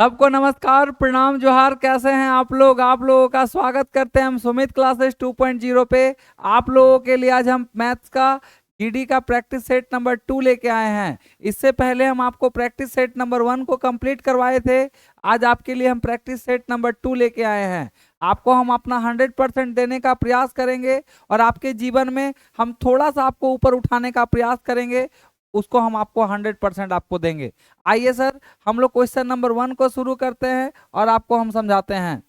सबको नमस्कार, प्रणाम, जोहार। कैसे हैं आप लोग? आप लोगों का स्वागत करते हैं हम सुमित क्लासेस 2.0 पे। आप लोगों के लिए आज हम मैथ्स का जीडी का प्रैक्टिस सेट नंबर 2 लेके आए हैं। इससे पहले हम आपको प्रैक्टिस सेट नंबर 1 को कंप्लीट करवाए थे। आज आपके लिए हम प्रैक्टिस सेट नंबर 2 लेके आए हैं। आपको हम अपना 100% देने का प्रयास करेंगे और आपके जीवन में हम थोड़ा सा आपको ऊपर उठाने का प्रयास करेंगे, उसको हम आपको 100% आपको देंगे। आइए सर, हम लोग क्वेश्चन नंबर 1 को शुरू करते हैं और आपको हम समझाते हैं।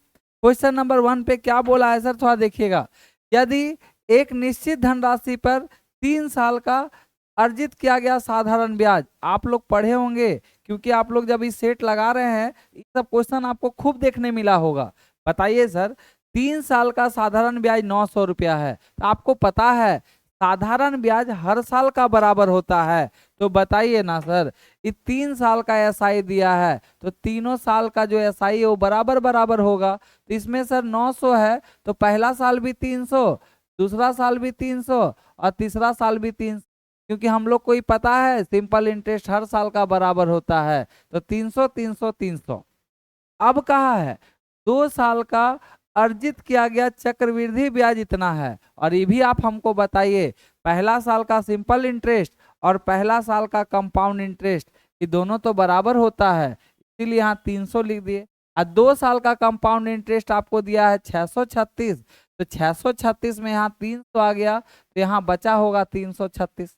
क्वेश्चन नंबर 1 पे क्या बोला है सर, थोड़ा देखिएगा। यदि एक निश्चित धनराशि पर 3 साल का अर्जित किया गया साधारण ब्याज, आप लोग पढ़े होंगे क्योंकि आप लोग जब इस सेट लगा रहे हैं, ये सब क्वेश्चन आपको खूब देखने मिला होगा। बताइए सर, 3 साल का साधारण ब्याज 900 रुपया है, तो आपको पता है साधारण ब्याज हर साल का बराबर होता है। तो बताइए ना सर, ये 3 साल का एसआई दिया है तो तीनों साल का जो एसआई है वो बराबर बराबर होगा। तो इसमें सर 900 है तो पहला साल भी 300, दूसरा साल भी 300 और तीसरा साल भी 300, क्योंकि हम लोग को ही पता है सिंपल इंटरेस्ट हर साल का बराबर होता है। तो 300 300 300। अब कहा है 2 साल का अर्जित किया गया चक्रवृद्धि ब्याज इतना है, और ये भी आप हमको बताइए पहला साल का सिंपल इंटरेस्ट और पहला साल का कंपाउंड इंटरेस्ट ये दोनों तो बराबर होता है, इसीलिए यहाँ 300 लिख दिए। और 2 साल का कंपाउंड इंटरेस्ट आपको दिया है 636, तो 636 में यहाँ 300 आ गया तो यहाँ बचा होगा 336,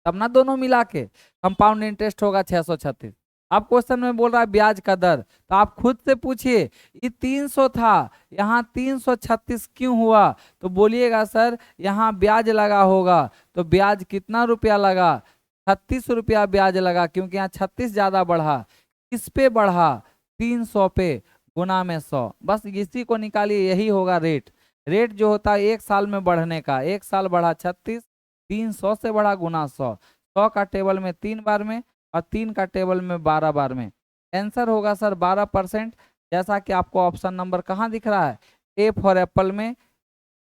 तब ना दोनों मिला के कंपाउंड इंटरेस्ट होगा 636। अब क्वेश्चन में बोल रहा है ब्याज का दर, तो आप खुद से पूछिए ये 300 था, यहाँ 336 क्यों हुआ? तो बोलिएगा सर यहाँ ब्याज लगा होगा, तो ब्याज कितना रुपया लगा? 36 रुपया ब्याज लगा, क्योंकि यहाँ 36 ज्यादा बढ़ा। किस पे बढ़ा? 300 पे, गुना में 100। बस इसी को निकालिए, यही होगा रेट। रेट जो होता है 1 साल में बढ़ने का, 1 साल बढ़ा 36, 300 से बढ़ा गुना 100, 100 का टेबल में 3 बार में और 3 का टेबल में 12 बार में। आंसर होगा सर 12%, जैसा कि आपको ऑप्शन नंबर कहाँ दिख रहा है, ए फॉर एप्पल में।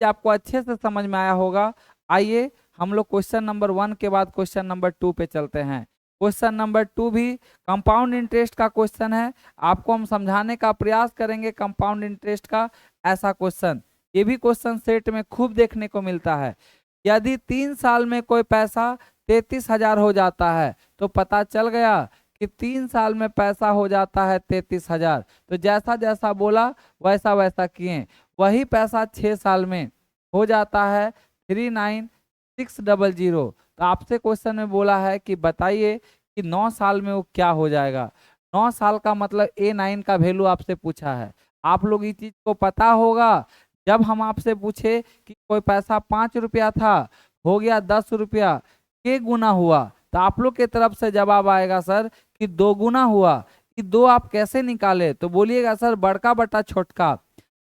आपको अच्छे से समझ में आया होगा। आइए हम लोग क्वेश्चन नंबर 1 के बाद क्वेश्चन नंबर 2 पे चलते हैं। क्वेश्चन नंबर 2 भी कंपाउंड इंटरेस्ट का क्वेश्चन है, आपको हम समझाने का प्रयास करेंगे कंपाउंड इंटरेस्ट का ऐसा क्वेश्चन। ये भी क्वेश्चन सेट में खूब देखने को मिलता है। यदि 3 साल में कोई पैसा 33,000 हो जाता है, तो पता चल गया कि 3 साल में पैसा हो जाता है 33,000, तो जैसा जैसा बोला वैसा वैसा किए। वही पैसा 6 साल में हो जाता है 39,600। तो आपसे क्वेश्चन में बोला है कि बताइए कि 9 साल में वो क्या हो जाएगा। 9 साल का मतलब A9 का वैल्यू आपसे पूछा है। आप लोग इस चीज को पता होगा, जब हम आपसे पूछे कि कोई पैसा 5 रुपया था, हो गया 10 रुपया, के गुना हुआ, तो आप लोग के तरफ से जवाब आएगा सर कि 2 गुना हुआ। कि 2 आप कैसे निकाले? तो बोलिएगा सर बड़का बटा छोटका,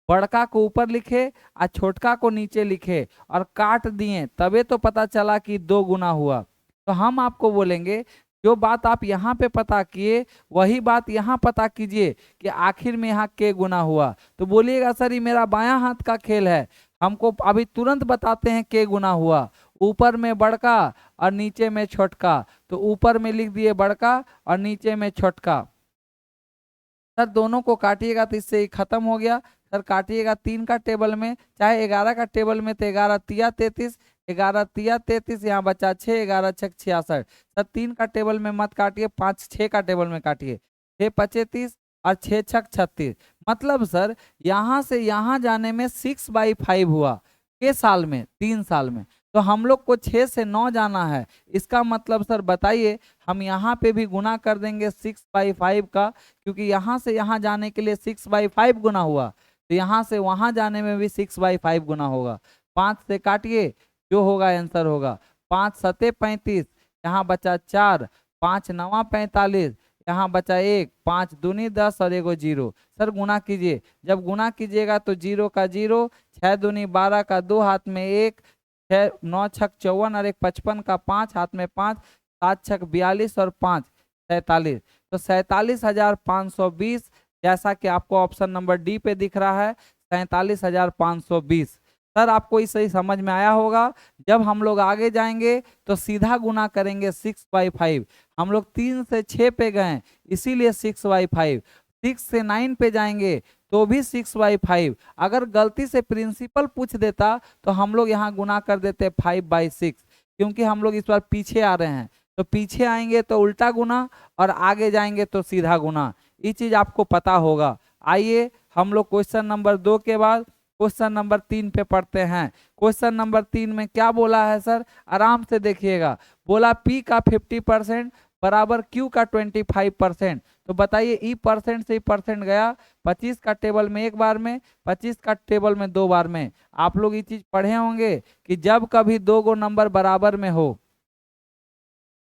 बड़का को ऊपर लिखे और छोटका को नीचे लिखे और काट दिए, तबे तो पता चला कि 2 गुना हुआ। तो हम आपको बोलेंगे जो बात आप यहाँ पे पता किए वही बात यहाँ पता कीजिए कि आखिर में यहाँ के गुना हुआ। तो बोलिएगा सर ये मेरा बायां हाथ का खेल है, हमको अभी तुरंत बताते हैं के गुना हुआ। ऊपर में बड़का और नीचे में छोटका, तो ऊपर में लिख दिए बड़का और नीचे में छोटका। सर दोनों को काटिएगा तो इससे खत्म हो गया। सर काटिएगा 3 का टेबल में, चाहे 11 का टेबल में, तो 11 तिया 33, 11 तिया 33, यहाँ बचा 6, 11 छक 66। सर 3 का टेबल में मत काटिए, 5 6 का टेबल में काटिए, 6 पचे 30 और 6 छक 36। मतलब सर यहाँ से यहाँ जाने में 6/5 हुआ के साल में, 3 साल में। तो हम लोग को 6 से 9 जाना है, इसका मतलब सर बताइए हम यहाँ पे भी गुना कर देंगे 6/5 का, क्योंकि यहाँ से यहाँ जाने के लिए 6/5 गुना हुआ, तो यहाँ से वहाँ जाने में भी 6/5 गुना होगा। 5 से काटिए, जो होगा आंसर होगा 5 सते 35, यहाँ बचा 4, 5 नवा 45, यहाँ बचा 1, 5 दूनी 10 और 1 0। सर गुना कीजिए, जब गुना कीजिएगा तो 0 का 0, 6 दूनी 12 का 2 हाथ में 1, 6 9 छक 54 और 1 55 का 5 हाथ में 5, 7 छक 42 और 5 47। तो 47,520, जैसा कि आपको ऑप्शन नंबर डी पे दिख रहा है 47,520। सर आपको इस सही समझ में आया होगा। जब हम लोग आगे जाएंगे तो सीधा गुना करेंगे 6/5। हम लोग 3 से 6 पे गए इसीलिए 6/5। 6 से 9 पे जाएंगे तो भी 6/5। अगर गलती से प्रिंसिपल पूछ देता तो हम लोग यहाँ गुना कर देते 5/6, क्योंकि हम लोग इस बार पीछे आ रहे हैं। तो पीछे आएंगे तो उल्टा गुना और आगे जाएंगे तो सीधा गुना। ये चीज आपको पता होगा। आइए हम लोग क्वेश्चन नंबर 2 के बाद क्वेश्चन नंबर 3 पे पढ़ते हैं। क्वेश्चन नंबर 3 में क्या बोला है सर, आराम से देखिएगा। बोला P का 50% बराबर Q का 25%। तो बताइए ई परसेंट से परसेंट गया 25 का टेबल में एक बार में, 25 का टेबल में 2 बार में। आप लोग ये चीज पढ़े होंगे कि जब कभी 2 गो नंबर बराबर में हो,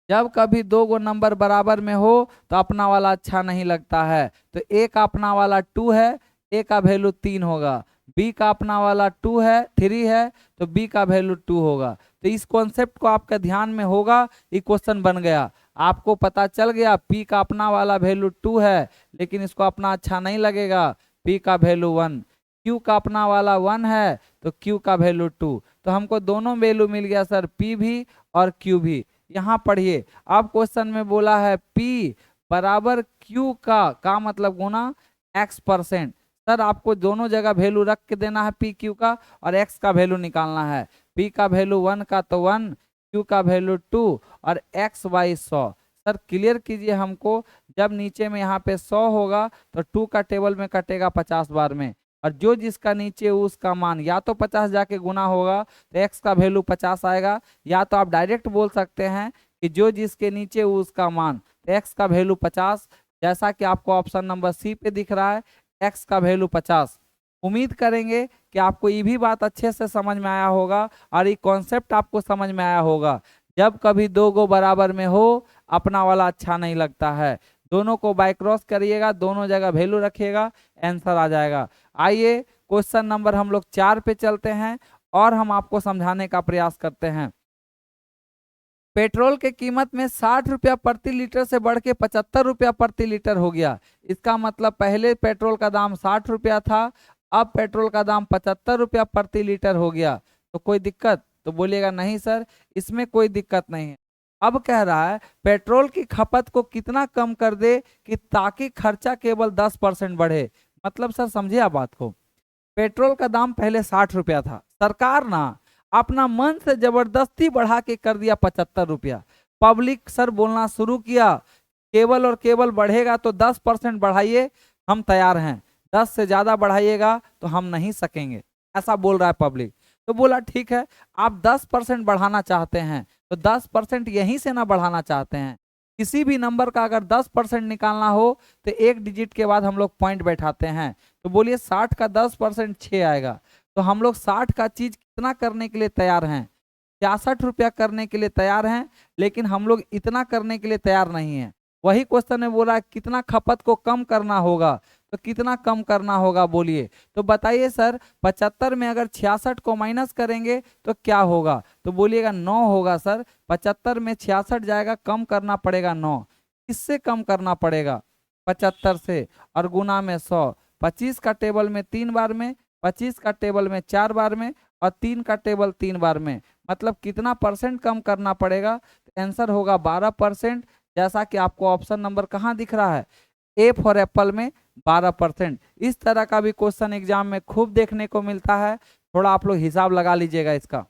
जब कभी 2 गो नंबर बराबर में हो तो अपना वाला अच्छा नहीं लगता है। तो ए का अपना वाला 2 है, ए का वैल्यू 3 होगा। बी का अपना वाला 2 है, 3 है, तो बी का वैल्यू 2 होगा। तो इस कॉन्सेप्ट को आपका ध्यान में होगा, ये क्वेश्चन बन गया। आपको पता चल गया पी का अपना वाला वैल्यू 2 है, लेकिन इसको अपना अच्छा नहीं लगेगा, पी का वैल्यू 1। क्यू का अपना वाला 1 है तो क्यू का वैल्यू 2। तो हमको दोनों वैल्यू मिल गया सर, पी भी और क्यू भी। यहाँ पढ़िए, अब क्वेश्चन में बोला है P बराबर Q का मतलब गुना x%। सर आपको दोनों जगह वैल्यू रख के देना है P Q का, और x का वैल्यू निकालना है। P का वैल्यू 1 का तो 1, Q का वैल्यू 2 और x/100। सर क्लियर कीजिए हमको, जब नीचे में यहाँ पे 100 होगा तो 2 का टेबल में कटेगा 50 बार में, और जो जिसका नीचे उसका मान या तो 50 जाके गुना होगा तो x का वैल्यू 50 आएगा, या तो आप डायरेक्ट बोल सकते हैं कि जो जिसके नीचे उसका मान, तो x का वैल्यू 50, जैसा कि आपको ऑप्शन नंबर सी पे दिख रहा है, x का वैल्यू 50। उम्मीद करेंगे कि आपको ये भी बात अच्छे से समझ में आया होगा और ये कॉन्सेप्ट आपको समझ में आया होगा। जब कभी 2 गो बराबर में हो अपना वाला अच्छा नहीं लगता है, दोनों को बाय क्रॉस करिएगा, दोनों जगह वैल्यू रखिएगा, आंसर आ जाएगा। आइए क्वेश्चन नंबर हम लोग 4 पे चलते हैं और हम आपको समझाने का प्रयास करते हैं। पेट्रोल के कीमत में 60 रुपया प्रति लीटर से बढ़ के 75 रुपया प्रति लीटर हो गया। इसका मतलब पहले पेट्रोल का दाम 60 रुपया था, अब पेट्रोल का दाम 75 रुपया प्रति लीटर हो गया। तो कोई दिक्कत? तो बोलिएगा नहीं सर, इसमें कोई दिक्कत नहीं है। अब कह रहा है पेट्रोल की खपत को कितना कम कर दे कि ताकि खर्चा केवल 10% बढ़े। मतलब सर समझिए आप बात को, पेट्रोल का दाम पहले 60 रुपया था, सरकार ना अपना मन से जबरदस्ती बढ़ा के कर दिया 75 रुपया। पब्लिक सर बोलना शुरू किया केवल और केवल बढ़ेगा तो 10% बढ़ाइए, हम तैयार हैं, 10 से ज्यादा बढ़ाइएगा तो हम नहीं सकेंगे, ऐसा बोल रहा है पब्लिक। तो बोला ठीक है, आप 10% बढ़ाना चाहते हैं तो 10% यहीं से ना बढ़ाना चाहते हैं, किसी भी नंबर का अगर 10% निकालना हो तो एक डिजिट के बाद हम लोग पॉइंट बैठाते हैं। तो बोलिए 60 का 10% 6 आएगा। तो हम लोग 60 का चीज कितना करने के लिए तैयार हैं? 66 रुपया करने के लिए तैयार हैं, लेकिन हम लोग इतना करने के लिए तैयार नहीं है। वही क्वेश्चन में बोला कितना खपत को कम करना होगा, तो कितना कम करना होगा बोलिए। तो बताइए सर 75 में अगर 66 को माइनस करेंगे तो क्या होगा? तो बोलिएगा 9 होगा सर। 75 में 66 जाएगा, कम करना पड़ेगा 9। किससे कम करना पड़ेगा? 75 से, और गुना में 100। 25 का टेबल में 3 बार में, 25 का टेबल में 4 बार में, और 3 का टेबल 3 बार में। मतलब कितना परसेंट कम करना पड़ेगा? तो आंसर होगा 12%, जैसा कि आपको ऑप्शन नंबर कहाँ दिख रहा है, ए फॉर एप्पल में 12%। इस तरह का भी क्वेश्चन एग्जाम में खूब देखने को मिलता है, थोड़ा आप लोग हिसाब लगा लीजिएगा इसका।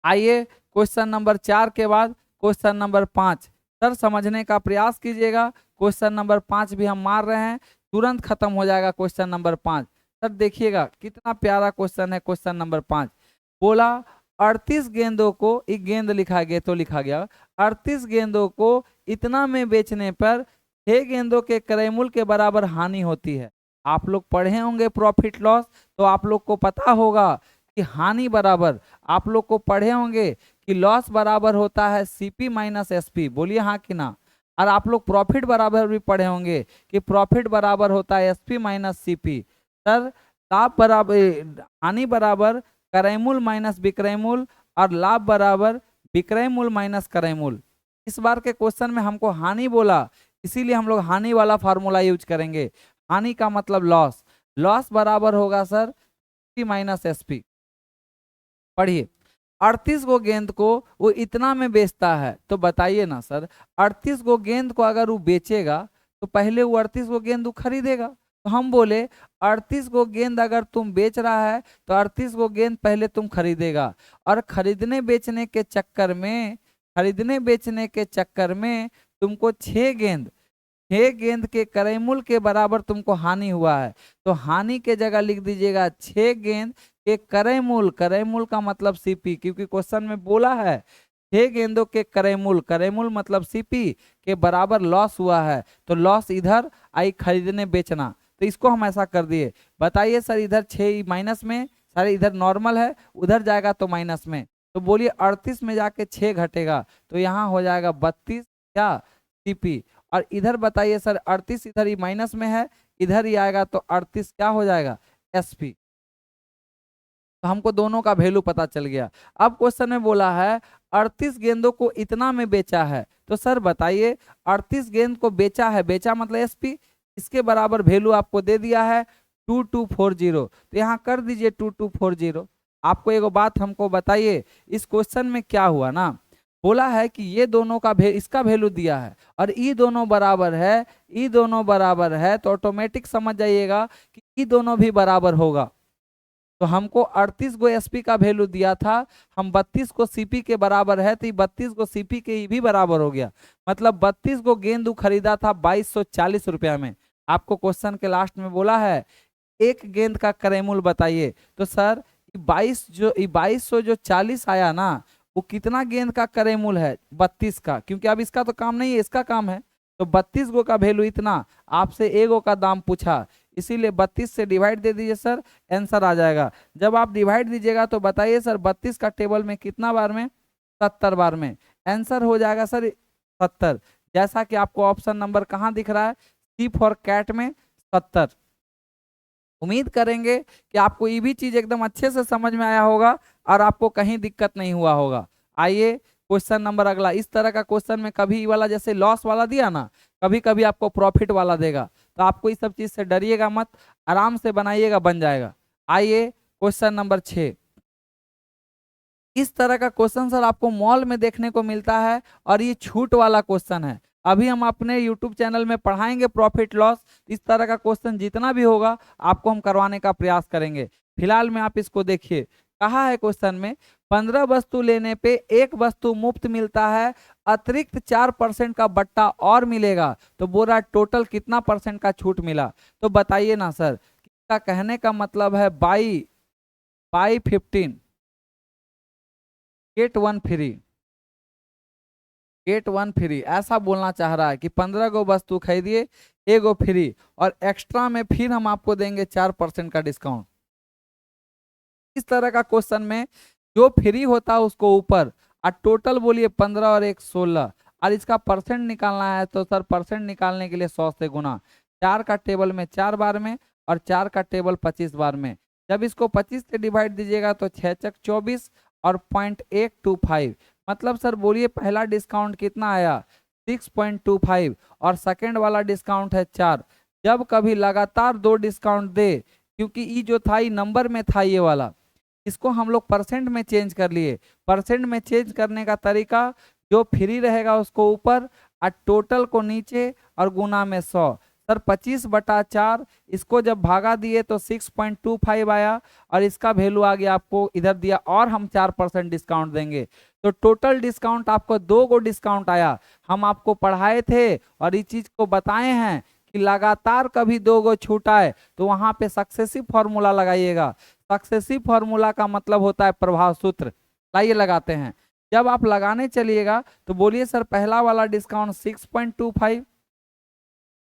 आइए क्वेश्चन नंबर 4 के बाद क्वेश्चन नंबर 5 सर समझने का प्रयास कीजिएगा। क्वेश्चन नंबर 5 भी हम मार रहे हैं, तुरंत खत्म हो जाएगा क्वेश्चन नंबर 5। सर देखिएगा कितना प्यारा क्वेश्चन है। क्वेश्चन नंबर 5 बोला 38 गेंदों को, एक गेंद लिखा गया तो लिखा गया 38 गेंदों को इतना में बेचने पर 6 गेंदों के क्रय मूल्य के बराबर हानि होती है। आप लोग पढ़े होंगे प्रॉफिट लॉस, तो आप लोग को पता होगा कि हानि बराबर, आप लोग को पढ़े होंगे कि लॉस बराबर होता है सीपी माइनस एसपी। बोलिए हाँ कि ना। और आप लोग प्रॉफिट बराबर भी पढ़े होंगे कि प्रॉफिट बराबर होता है एसपी माइनस सीपी। सर लाभ बराबर, हानि बराबर क्रय मूल्य माइनस विक्रय मूल्य, और लाभ बराबर विक्रय मूल्य माइनस क्रय मूल्य। इस बार के क्वेश्चन में हमको हानि बोला, इसीलिए हम लोग हानि वाला फार्मूला यूज करेंगे। हानि का मतलब लॉस, लॉस बराबर होगा सर पी माइनस एसपी। पढ़िए, 38 गो गेंद को वो इतना में बेचता है, तो बताइए ना सर, 38 गो गेंद को अगर वो बेचेगा तो पहले वो 38 गो गेंद वो खरीदेगा। तो हम बोले 38 गो गेंद अगर तुम बेच रहा है तो 38 गो गेंद पहले तुम खरीदेगा, और खरीदने बेचने के चक्कर में, खरीदने बेचने के चक्कर में तुमको 6 गेंद के क्रय मूल्य के बराबर तुमको हानि हुआ है। तो हानि के जगह लिख दीजिएगा 6 गेंद के क्रय मूल्य का मतलब सीपी, क्योंकि क्वेश्चन में बोला है 6 गेंदों के क्रय मूल्य मतलब सीपी के बराबर लॉस हुआ है, तो लॉस इधर आई खरीदने बेचना, तो इसको हम ऐसा कर दिए। बताइए सर, इधर 6 माइनस में, सर इधर नॉर्मल है, उधर जाएगा तो माइनस में, तो बोलिए 38 में जाके 6 घटेगा, तो यहाँ हो जाएगा 32 क्या सीपी। और इधर बताइए सर, 38 इधर ही माइनस में है, इधर ही आएगा तो 38 क्या हो जाएगा एसपी। तो हमको दोनों का वैल्यू पता चल गया। अब क्वेश्चन में बोला है 38 गेंदों को इतना में बेचा है, तो सर बताइए 38 गेंद को बेचा है, बेचा मतलब एसपी, इसके बराबर वैल्यू आपको दे दिया है 2240, तो यहाँ कर दीजिए 2240। आपको एक बात हमको बताइए, इस क्वेश्चन में क्या हुआ ना, बोला है कि ये दोनों का इसका वैल्यू दिया है और ई दोनों बराबर है, ई दोनों बराबर है, तो ऑटोमेटिक समझ जाइएगा कि ई दोनों भी बराबर होगा। तो हमको 38 गो एसपी का वैल्यू दिया था, हम 32 को सीपी के बराबर है, तो 32 गो सीपी के भी बराबर हो गया, मतलब 32 गो गेंद खरीदा था 2240 रुपया में। आपको क्वेश्चन के लास्ट में बोला है एक गेंद का क्रय मूल्य बताइए, तो सर 2200 जो 40 आया ना, वो कितना गेंद का क्रय मूल्य है 32 का, क्योंकि अब इसका तो काम नहीं है, इसका काम है, तो 32 गो का वैल्यू इतना, आपसे एगो का दाम पूछा, इसीलिए 32 से डिवाइड दे दीजिए सर, आंसर आ जाएगा। जब आप डिवाइड दीजिएगा तो बताइए सर 32 का टेबल में कितना बार में, 70 बार में, आंसर हो जाएगा सर 70, जैसा कि आपको ऑप्शन नंबर कहाँ दिख रहा है, सी फॉर कैट में 70। उम्मीद करेंगे कि आपको ये भी चीज एकदम अच्छे से समझ में आया होगा और आपको कहीं दिक्कत नहीं हुआ होगा। आइए क्वेश्चन नंबर अगला, इस तरह का क्वेश्चन में कभी वाला जैसे लॉस वाला दिया ना, कभी कभी आपको प्रॉफिट वाला देगा, तो आपको इस सब चीज से डरिएगा मत, आराम से बनाइएगा, बन जाएगा। आइए क्वेश्चन नंबर 6, इस तरह का क्वेश्चन सर आपको मॉल में देखने को मिलता है और ये छूट वाला क्वेश्चन है। अभी हम अपने YouTube चैनल में पढ़ाएंगे प्रॉफिट लॉस, इस तरह का क्वेश्चन जितना भी होगा आपको हम करवाने का प्रयास करेंगे। फिलहाल में आप इसको देखिए, कहा है क्वेश्चन में 15 वस्तु लेने पे एक वस्तु मुफ्त मिलता है, अतिरिक्त 4% का बट्टा और मिलेगा, तो बोला टोटल कितना परसेंट का छूट मिला। तो बताइए ना सर, इसका कहने का मतलब है buy 15 get 1 free, get 1 free, ऐसा बोलना चाह रहा है कि 15 गो वस्तु खरीदिए एगो फ्री, और एक्स्ट्रा में फिर हम आपको देंगे 4% का डिस्काउंट। इस तरह का क्वेश्चन में जो फ्री होता है उसको ऊपर, और टोटल बोलिए 15 और 1 16, और इसका परसेंट निकालना है, तो सर परसेंट निकालने के लिए 100 से गुना, 4 का टेबल में 4 बार में और 4 का टेबल 25 बार में, जब इसको 25 से डिवाइड दीजिएगा तो 6 चक 24 और 0.125, मतलब सर बोलिए पहला डिस्काउंट कितना आया 6.25 और सेकंड वाला डिस्काउंट है 4। जब कभी लगातार 2 डिस्काउंट दे, क्योंकि ये जो था ये नंबर में था ये वाला, इसको हम लोग परसेंट में चेंज कर लिए। परसेंट में चेंज करने का तरीका, जो फ्री रहेगा उसको ऊपर और टोटल को नीचे और गुना में 100। सर 25/4, इसको जब भागा दिए तो 6.25 आया, और इसका वैल्यू आ गया आपको इधर दिया, और हम 4% डिस्काउंट देंगे, तो टोटल डिस्काउंट आपको 2 गो डिस्काउंट आया। हम आपको पढ़ाए थे और इस चीज को बताए हैं कि लगातार कभी 2 गो छूट आए तो वहां पे सक्सेसिव फॉर्मूला लगाइएगा। सक्सेसिव फॉर्मूला का मतलब होता है प्रभाव सूत्र, लाइए लगाते हैं। जब आप लगाने चलिएगा तो बोलिए सर पहला वाला डिस्काउंट 6.25,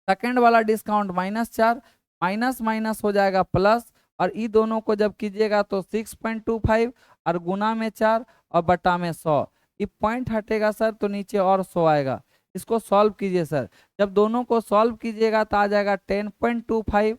सेकेंड वाला डिस्काउंट -4, माइनस माइनस हो जाएगा प्लस, और ई दोनों को जब कीजिएगा तो 6.25 और गुना में 4 और बटा में 100, ये पॉइंट हटेगा सर तो नीचे और 100 आएगा। इसको सॉल्व कीजिए सर, जब दोनों को सॉल्व कीजिएगा तो आ जाएगा 10.25।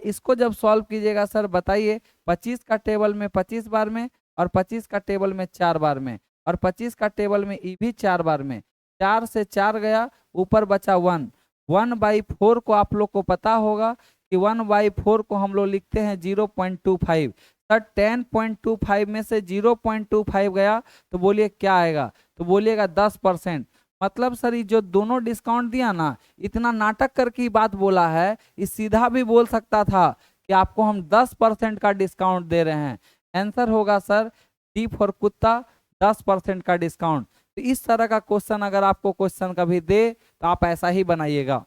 इसको जब सॉल्व कीजिएगा सर बताइए 25 का टेबल में 25 बार में और 25 का टेबल में 4 बार में, और 25 का टेबल में ई भी 4 बार में, 4 से 4 गया, ऊपर बचा 1। 1/4 को आप लोग को पता होगा कि 1/4 को हम लोग लिखते हैं 0.25। सर 10.25 में से 0.25 गया तो बोलिए क्या आएगा, तो बोलिएगा 10%। मतलब सर ये जो दोनों डिस्काउंट दिया ना, इतना नाटक करके ही बात बोला है, इस सीधा भी बोल सकता था कि आपको हम 10% का डिस्काउंट दे रहे हैं। आंसर होगा सर डी फॉर कुत्ता, 10% का डिस्काउंट। तो इस तरह का क्वेश्चन अगर आपको क्वेश्चन कभी दे तो आप ऐसा ही बनाइएगा,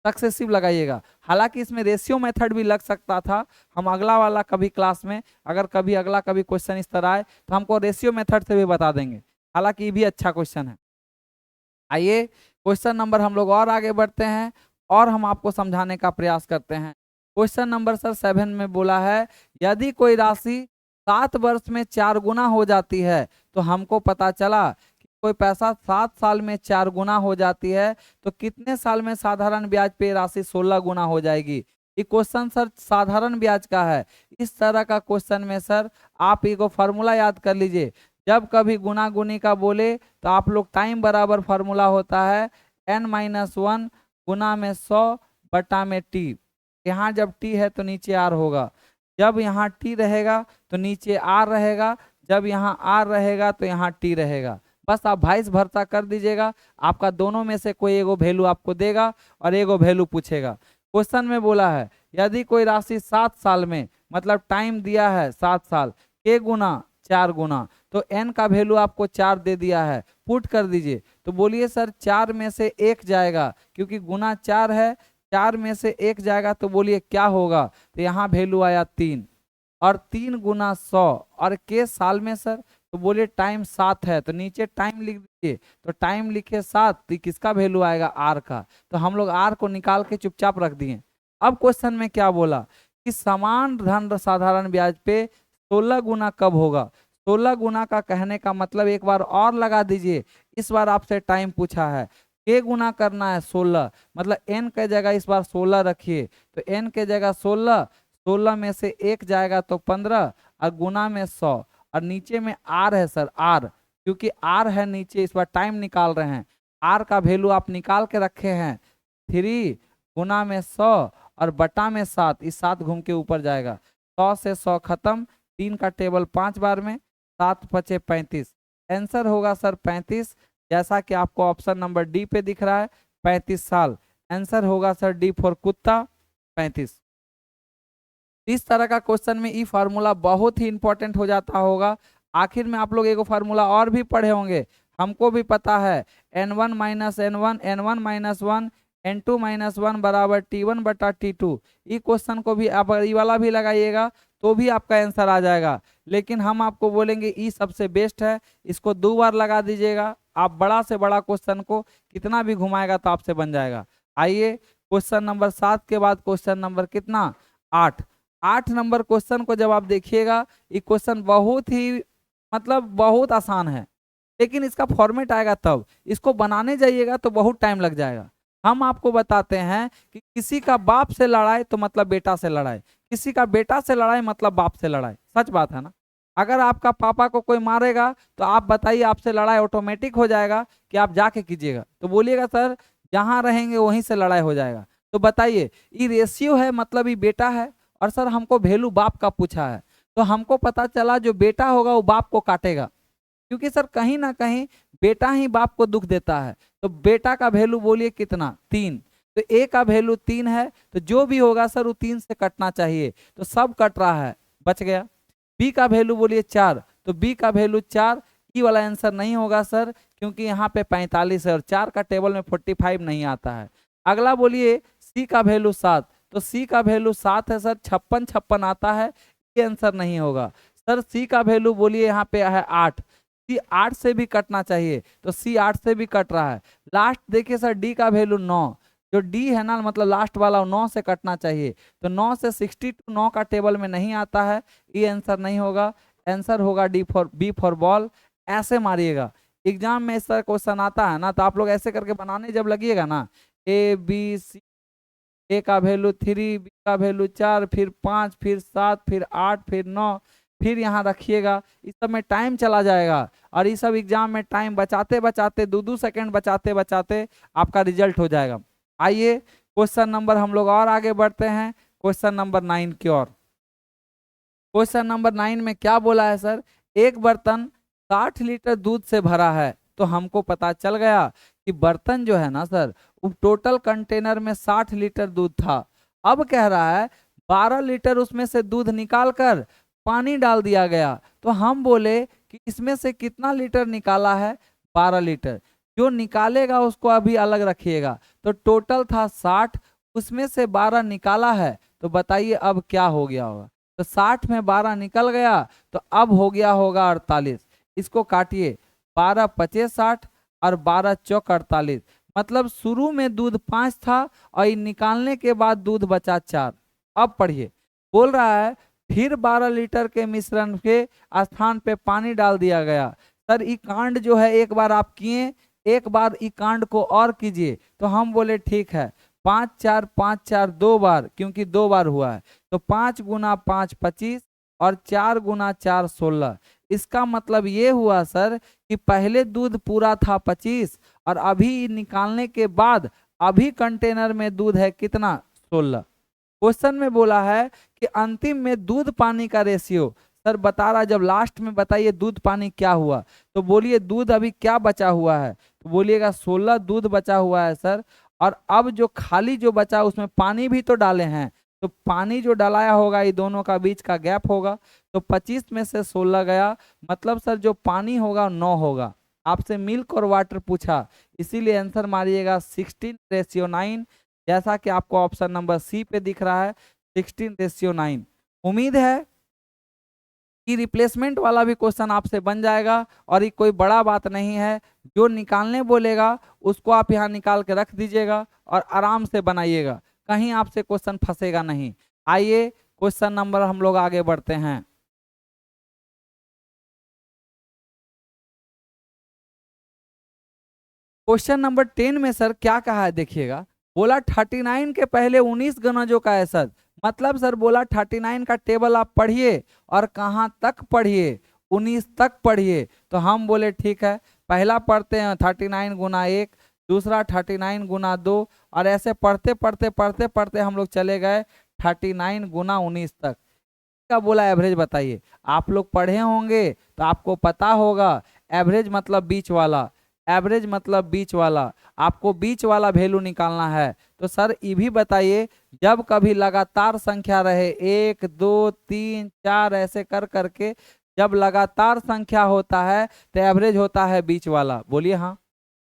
सक्सेसिव लगाइएगा। हालांकि इसमें रेशियो मेथड भी लग सकता था, हम अगला वाला कभी क्लास में अगर कभी अगला कभी क्वेश्चन इस तरह आए तो हमको रेशियो मेथड से भी बता देंगे। हालांकि ये भी अच्छा क्वेश्चन है। आइए क्वेश्चन नंबर हम लोग और आगे बढ़ते हैं और हम आपको समझाने का प्रयास करते हैं। क्वेश्चन नंबर सर 7 में बोला है यदि कोई राशि 7 वर्ष में 4 गुना हो जाती है, तो हमको पता चला कि कोई पैसा 7 साल में 4 गुना हो जाती है, तो कितने साल में साधारण ब्याज पे राशि 16 गुना हो जाएगी। ये क्वेश्चन सर साधारण ब्याज का है। इस तरह का क्वेश्चन में सर आप एक फॉर्मूला याद कर लीजिए, जब कभी गुना गुनी का बोले तो आप लोग टाइम बराबर फार्मूला होता है n-1 गुना में 100 बटा में टी। यहाँ जब टी है तो नीचे आर होगा, जब यहाँ टी रहेगा तो नीचे आर रहेगा, जब यहाँ आर रहेगा तो यहाँ टी रहेगा। बस आप भाइस भरसा कर दीजिएगा, आपका दोनों में से कोई एगो वैल्यू आपको देगा और एगो वैल्यू पूछेगा। क्वेश्चन में बोला है यदि कोई राशि 7 साल में, मतलब टाइम दिया है 7 साल, के गुना 4 गुना, तो n का वैल्यू आपको 4 दे दिया है, पुट कर दीजिए। तो बोलिए सर 4 में से 1 जाएगा, क्योंकि गुना 4 है, 4 में से 1 जाएगा तो बोलिए क्या होगा, तो यहाँ वैल्यू आया 3, और 3 गुना 100, और के साल में सर, तो बोलिए टाइम 7 है तो नीचे टाइम लिख दीजिए, तो टाइम लिखे 7, तो किसका वैल्यू आएगा आर का, तो हम लोग आर को निकाल के चुपचाप रख दिए। अब क्वेश्चन में क्या बोला कि समान धन साधारण ब्याज पे 16 गुना कब होगा। 16 गुना का कहने का मतलब एक बार और लगा दीजिए, इस बार आपसे टाइम पूछा है, के गुना करना है 16, मतलब एन के जगह इस बार 16 रखिए, तो एन के जगह 16, 16 में से 1 जाएगा तो 15, और गुना में 100, और नीचे में आर है सर, आर, क्योंकि आर है नीचे, इस बार टाइम निकाल रहे हैं, आर का वैल्यू आप निकाल के रखे हैं 3 गुना में 100 और बटा में 7, इस 7 घूम के ऊपर जाएगा, 100 से 100 खत्म, 3 का टेबल 5 बार में, 7 पचे 35, आंसर होगा सर 35, जैसा कि आपको ऑप्शन नंबर डी पे दिख रहा है 35 साल। आंसर होगा सर डी फॉर कुत्ता 35। इस तरह का क्वेश्चन में ई फार्मूला बहुत ही इंपॉर्टेंट हो जाता होगा। आखिर में आप लोग एक फार्मूला और भी पढ़े होंगे, हमको भी पता है n1 minus n1, n1 minus 1, n2 minus 1 बराबर t1 बटा t2। ई क्वेश्चन को भी आप ई वाला भी लगाइएगा तो भी आपका आंसर आ जाएगा, लेकिन हम आपको बोलेंगे ई सबसे बेस्ट है, इसको 2 बार लगा दीजिएगा, आप बड़ा से बड़ा क्वेश्चन को कितना भी घुमाएगा तो आपसे बन जाएगा। आइए क्वेश्चन नंबर 7 के बाद क्वेश्चन नंबर कितना 8। 8 नंबर क्वेश्चन को जब आप देखिएगा, ये क्वेश्चन बहुत ही मतलब बहुत आसान है, लेकिन इसका फॉर्मेट आएगा तब, इसको बनाने जाइएगा तो बहुत टाइम लग जाएगा। हम आपको बताते हैं कि किसी का बाप से लड़ाई तो मतलब बेटा से लड़ाई, किसी का बेटा से लड़ाई मतलब बाप से लड़ाई, सच बात है ना। अगर आपका पापा को कोई मारेगा तो आप बताइए आपसे लड़ाई ऑटोमेटिक हो जाएगा कि आप जाके कीजिएगा, तो बोलिएगा सर जहाँ रहेंगे वहीं से लड़ाई हो जाएगा। तो बताइए ये रेशियो है मतलब ये बेटा है, और सर हमको वैल्यू बाप का पूछा है, तो हमको पता चला जो बेटा होगा वो बाप को काटेगा, क्योंकि सर कहीं ना कहीं बेटा ही बाप को दुख देता है। तो बेटा का वैल्यू बोलिए कितना 3, तो ए का वैल्यू 3 है, तो जो भी होगा सर वो 3 से कटना चाहिए, तो सब कट रहा है, बच गया। बी का वैल्यू बोलिए 4, तो बी का वैल्यू 4, ई वाला आंसर नहीं होगा सर, क्योंकि यहाँ पे 45 है और 4 का टेबल में 45 नहीं आता है। अगला बोलिए सी का वैल्यू 7, तो सी का वैल्यू 7 है सर, 56 56 आता है, ये आंसर नहीं होगा सर। सी का वैल्यू बोलिए यहाँ पे है 8, सी 8 से भी कटना चाहिए, तो सी 8 से भी कट रहा है। लास्ट देखिए सर डी का वैल्यू 9, जो डी है ना मतलब लास्ट वाला 9 से कटना चाहिए, तो 9 से 62 9 का टेबल में नहीं आता है, ये आंसर नहीं होगा। आंसर होगा D for B for ball. ऐसे मारिएगा, एग्जाम में इस तरह क्वेश्चन आता है ना, तो आप लोग ऐसे करके बनाने जब लगिएगा ना, ए बी सी, ए का वैल्यू 3, बी का वैल्यू 4, फिर 5, फिर 7, फिर 8, फिर 9, फिर यहाँ रखिएगा, इस सब में टाइम चला जाएगा, और इस सब एग्जाम में टाइम बचाते बचाते 2-2 सेकंड बचाते बचाते आपका रिजल्ट हो जाएगा। आइए क्वेश्चन नंबर हम लोग और आगे बढ़ते हैं, क्वेश्चन नंबर 9 की ओर। क्वेश्चन नंबर 9 में क्या बोला है सर, एक बर्तन 60 लीटर दूध से भरा है। तो हमको पता चल गया कि बर्तन जो है ना सर, वो टोटल कंटेनर में 60 लीटर दूध था। अब कह रहा है 12 लीटर उसमें से दूध निकाल कर पानी डाल दिया गया। तो हम बोले कि इसमें से कितना लीटर निकाला है, 12 लीटर। जो निकालेगा उसको अभी अलग रखिएगा। तो टोटल था 60, उसमें से 12 निकाला है। तो बताइए अब क्या हो गया होगा। तो 60 में 12 निकल गया, तो अब हो गया होगा 48। इसको काटिए, 12 पचे 60 और 12 चौक 48। मतलब शुरू में दूध 5 था और ये निकालने के बाद दूध बचा 4। अब पढ़िए, बोल रहा है फिर 12 लीटर के मिश्रण के स्थान पे पानी डाल दिया गया। सर ये कांड जो है एक बार आप किए, एक बार ई कांड को और कीजिए। तो हम बोले ठीक है, 5 4 2 बार, क्योंकि 2 बार हुआ है। तो 5 गुना 5 25 और 4 गुना 4 16। इसका मतलब ये हुआ सर कि पहले दूध पूरा था 25 और अभी निकालने के बाद अभी कंटेनर में दूध है कितना, 16। क्वेश्चन में बोला है कि अंतिम में दूध पानी का रेशियो। सर बता रहा, जब लास्ट में बताइए दूध पानी क्या हुआ, तो बोलिए दूध अभी क्या बचा हुआ है। तो बोलिएगा 16 दूध बचा हुआ है सर। और अब जो खाली जो बचा उसमें पानी भी तो डाले हैं, तो पानी जो डलाया होगा ये दोनों का बीच का गैप होगा। तो 25 में से 16 गया, मतलब सर जो पानी होगा 9 होगा। आपसे मिल्क और वाटर पूछा, इसीलिए आंसर मारिएगा 16:9, जैसा कि आपको ऑप्शन नंबर सी पे दिख रहा है 16:9। उम्मीद है कि रिप्लेसमेंट वाला भी क्वेश्चन आपसे बन जाएगा और ये कोई बड़ा बात नहीं है। जो निकालने बोलेगा उसको आप यहाँ निकाल के रख दीजिएगा और आराम से बनाइएगा, कहीं आपसे क्वेश्चन फंसेगा नहीं। आइए क्वेश्चन नंबर हम लोग आगे बढ़ते हैं। क्वेश्चन नंबर 10 में सर क्या कहा है देखिएगा, बोला 39 के पहले 19 गणजों का है सर। मतलब सर बोला 39 का टेबल आप पढ़िए और कहाँ तक पढ़िए, 19 तक पढ़िए। तो हम बोले ठीक है, पहला पढ़ते हैं 39 गुना 1, दूसरा 39 गुना 2, और ऐसे पढ़ते पढ़ते पढ़ते पढ़ते हम लोग चले गए 39 गुना 19 तक का। बोला एवरेज बताइए। आप लोग पढ़े होंगे तो आपको पता होगा एवरेज मतलब बीच वाला, एवरेज मतलब बीच वाला, आपको बीच वाला वैल्यू निकालना है। तो सर ये भी बताइए, जब कभी लगातार संख्या रहे 1 2 3 4 ऐसे कर करके, जब लगातार संख्या होता है तो एवरेज होता है बीच वाला, बोलिए हाँ।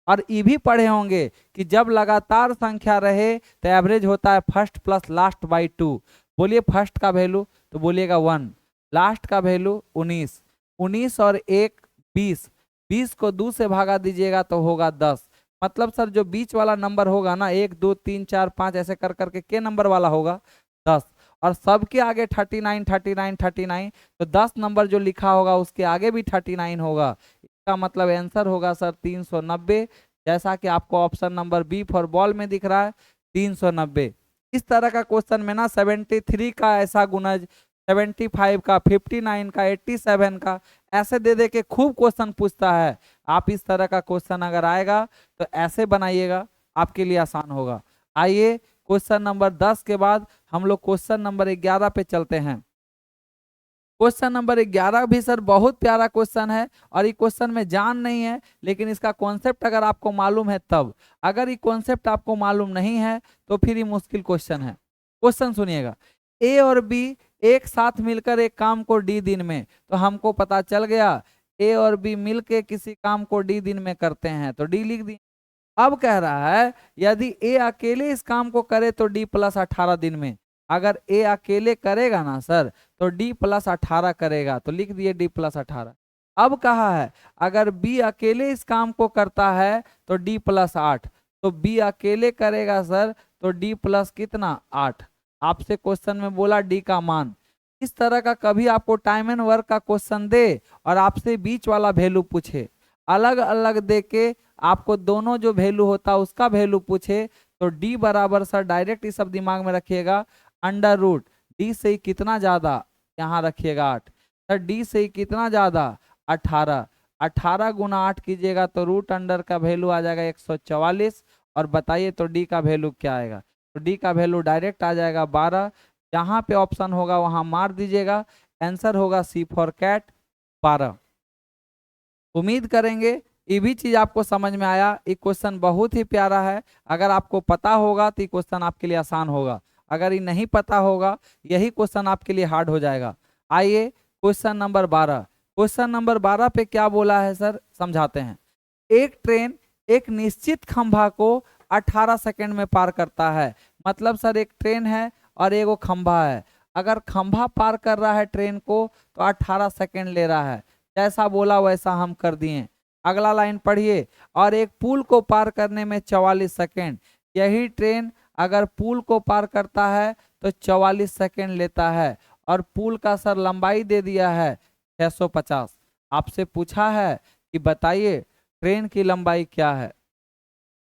और ये भी पढ़े होंगे कि जब लगातार संख्या रहे तो एवरेज होता है फर्स्ट प्लस लास्ट बाई 2। बोलिए फर्स्ट का वैल्यू, तो बोलिएगा 1, लास्ट का वैल्यू 19, 19 और 1 20, 20 को 2 से भागा दीजिएगा तो होगा 10। मतलब सर जो बीच वाला नंबर होगा ना, 1 2 3 4 5 ऐसे कर करके के नंबर वाला होगा 10, और सबके आगे 39 39 39, तो 10 नंबर जो लिखा होगा उसके आगे भी 39 होगा। इसका मतलब आंसर होगा सर 390, जैसा कि आपको option number B for ball में दिख रहा है 390। इस तरह का क्वेश्चन में ना 73 का ऐसा गुणज, 75 का, 59 का, 87 का, ऐसे दे दे के खूब क्वेश्चन पूछता है। आप इस तरह का क्वेश्चन अगर आएगा तो ऐसे बनाइएगा, आपके लिए आसान होगा। आइए क्वेश्चन नंबर 10 के बाद हम लोग क्वेश्चन नंबर 11 पे चलते हैं। क्वेश्चन नंबर 11 भी सर बहुत प्यारा क्वेश्चन है, और ये क्वेश्चन में जान नहीं है, लेकिन इसका कॉन्सेप्ट अगर आपको मालूम है तब। अगर ये कॉन्सेप्ट आपको मालूम नहीं है तो फिर ये मुश्किल क्वेश्चन है। क्वेश्चन सुनिएगा, ए और बी एक साथ मिलकर एक काम को डी दिन में, तो हमको पता चल गया ए और बी मिलके किसी काम को डी दिन में करते हैं, तो डी लिख दी। अब कह रहा है यदि ए अकेले इस काम को करे तो डी प्लस 18 दिन में। अगर ए अकेले करेगा ना सर तो डी प्लस 18 करेगा, तो लिख दिए डी प्लस 18। अब कहा है अगर बी अकेले इस काम को करता है तो डी प्लस 8, तो बी अकेले करेगा सर तो डी प्लस कितना 8। आपसे क्वेश्चन में बोला डी का मान। इस तरह का कभी आपको टाइम एंड वर्क का क्वेश्चन दे और आपसे बीच वाला वैल्यू पूछे, अलग अलग दे के आपको दोनों जो वैल्यू होता है उसका वैल्यू पूछे, तो डी बराबर सर डायरेक्ट ये सब दिमाग में रखिएगा, अंडर रूट डी से ही कितना ज्यादा, यहाँ रखिएगा 8, सर डी से ही कितना ज्यादा 18, 18 गुना 8 कीजिएगा तो रूट अंडर का वैल्यू आ जाएगा 144। और बताइए तो डी का वैल्यू क्या आएगा, तो डी का वैल्यू डायरेक्ट आ जाएगा 12। जहाँ पे ऑप्शन होगा वहाँ मार दीजिएगा। आंसर होगा सी फॉर कैट 12। उम्मीद करेंगे ये भी चीज आपको समझ में आया। ये क्वेश्चन बहुत ही प्यारा है। अगर आपको पता होगा तो ये क्वेश्चन आपके लिए आसान होगा, अगर ये नहीं पता होगा यही क्वेश्चन आपके लिए हार्ड हो जाएगा। आइए क्वेश्चन नंबर 12। क्वेश्चन नंबर 12 पे क्या बोला है सर, समझाते हैं। एक ट्रेन एक निश्चित खंभा को 18 सेकंड में पार करता है। मतलब सर एक ट्रेन है और एक वो खंभा है, अगर खंभा पार कर रहा है ट्रेन को तो 18 सेकंड ले रहा है। जैसा बोला वैसा हम कर दिए। अगला लाइन पढ़िए। और एक पुल को पार करने में 44 सेकंड। यही ट्रेन अगर पुल को पार करता है तो 44 सेकंड लेता है। और पुल का सर लंबाई दे दिया है 650। आपसे पूछा है कि बताइए ट्रेन की लंबाई क्या है।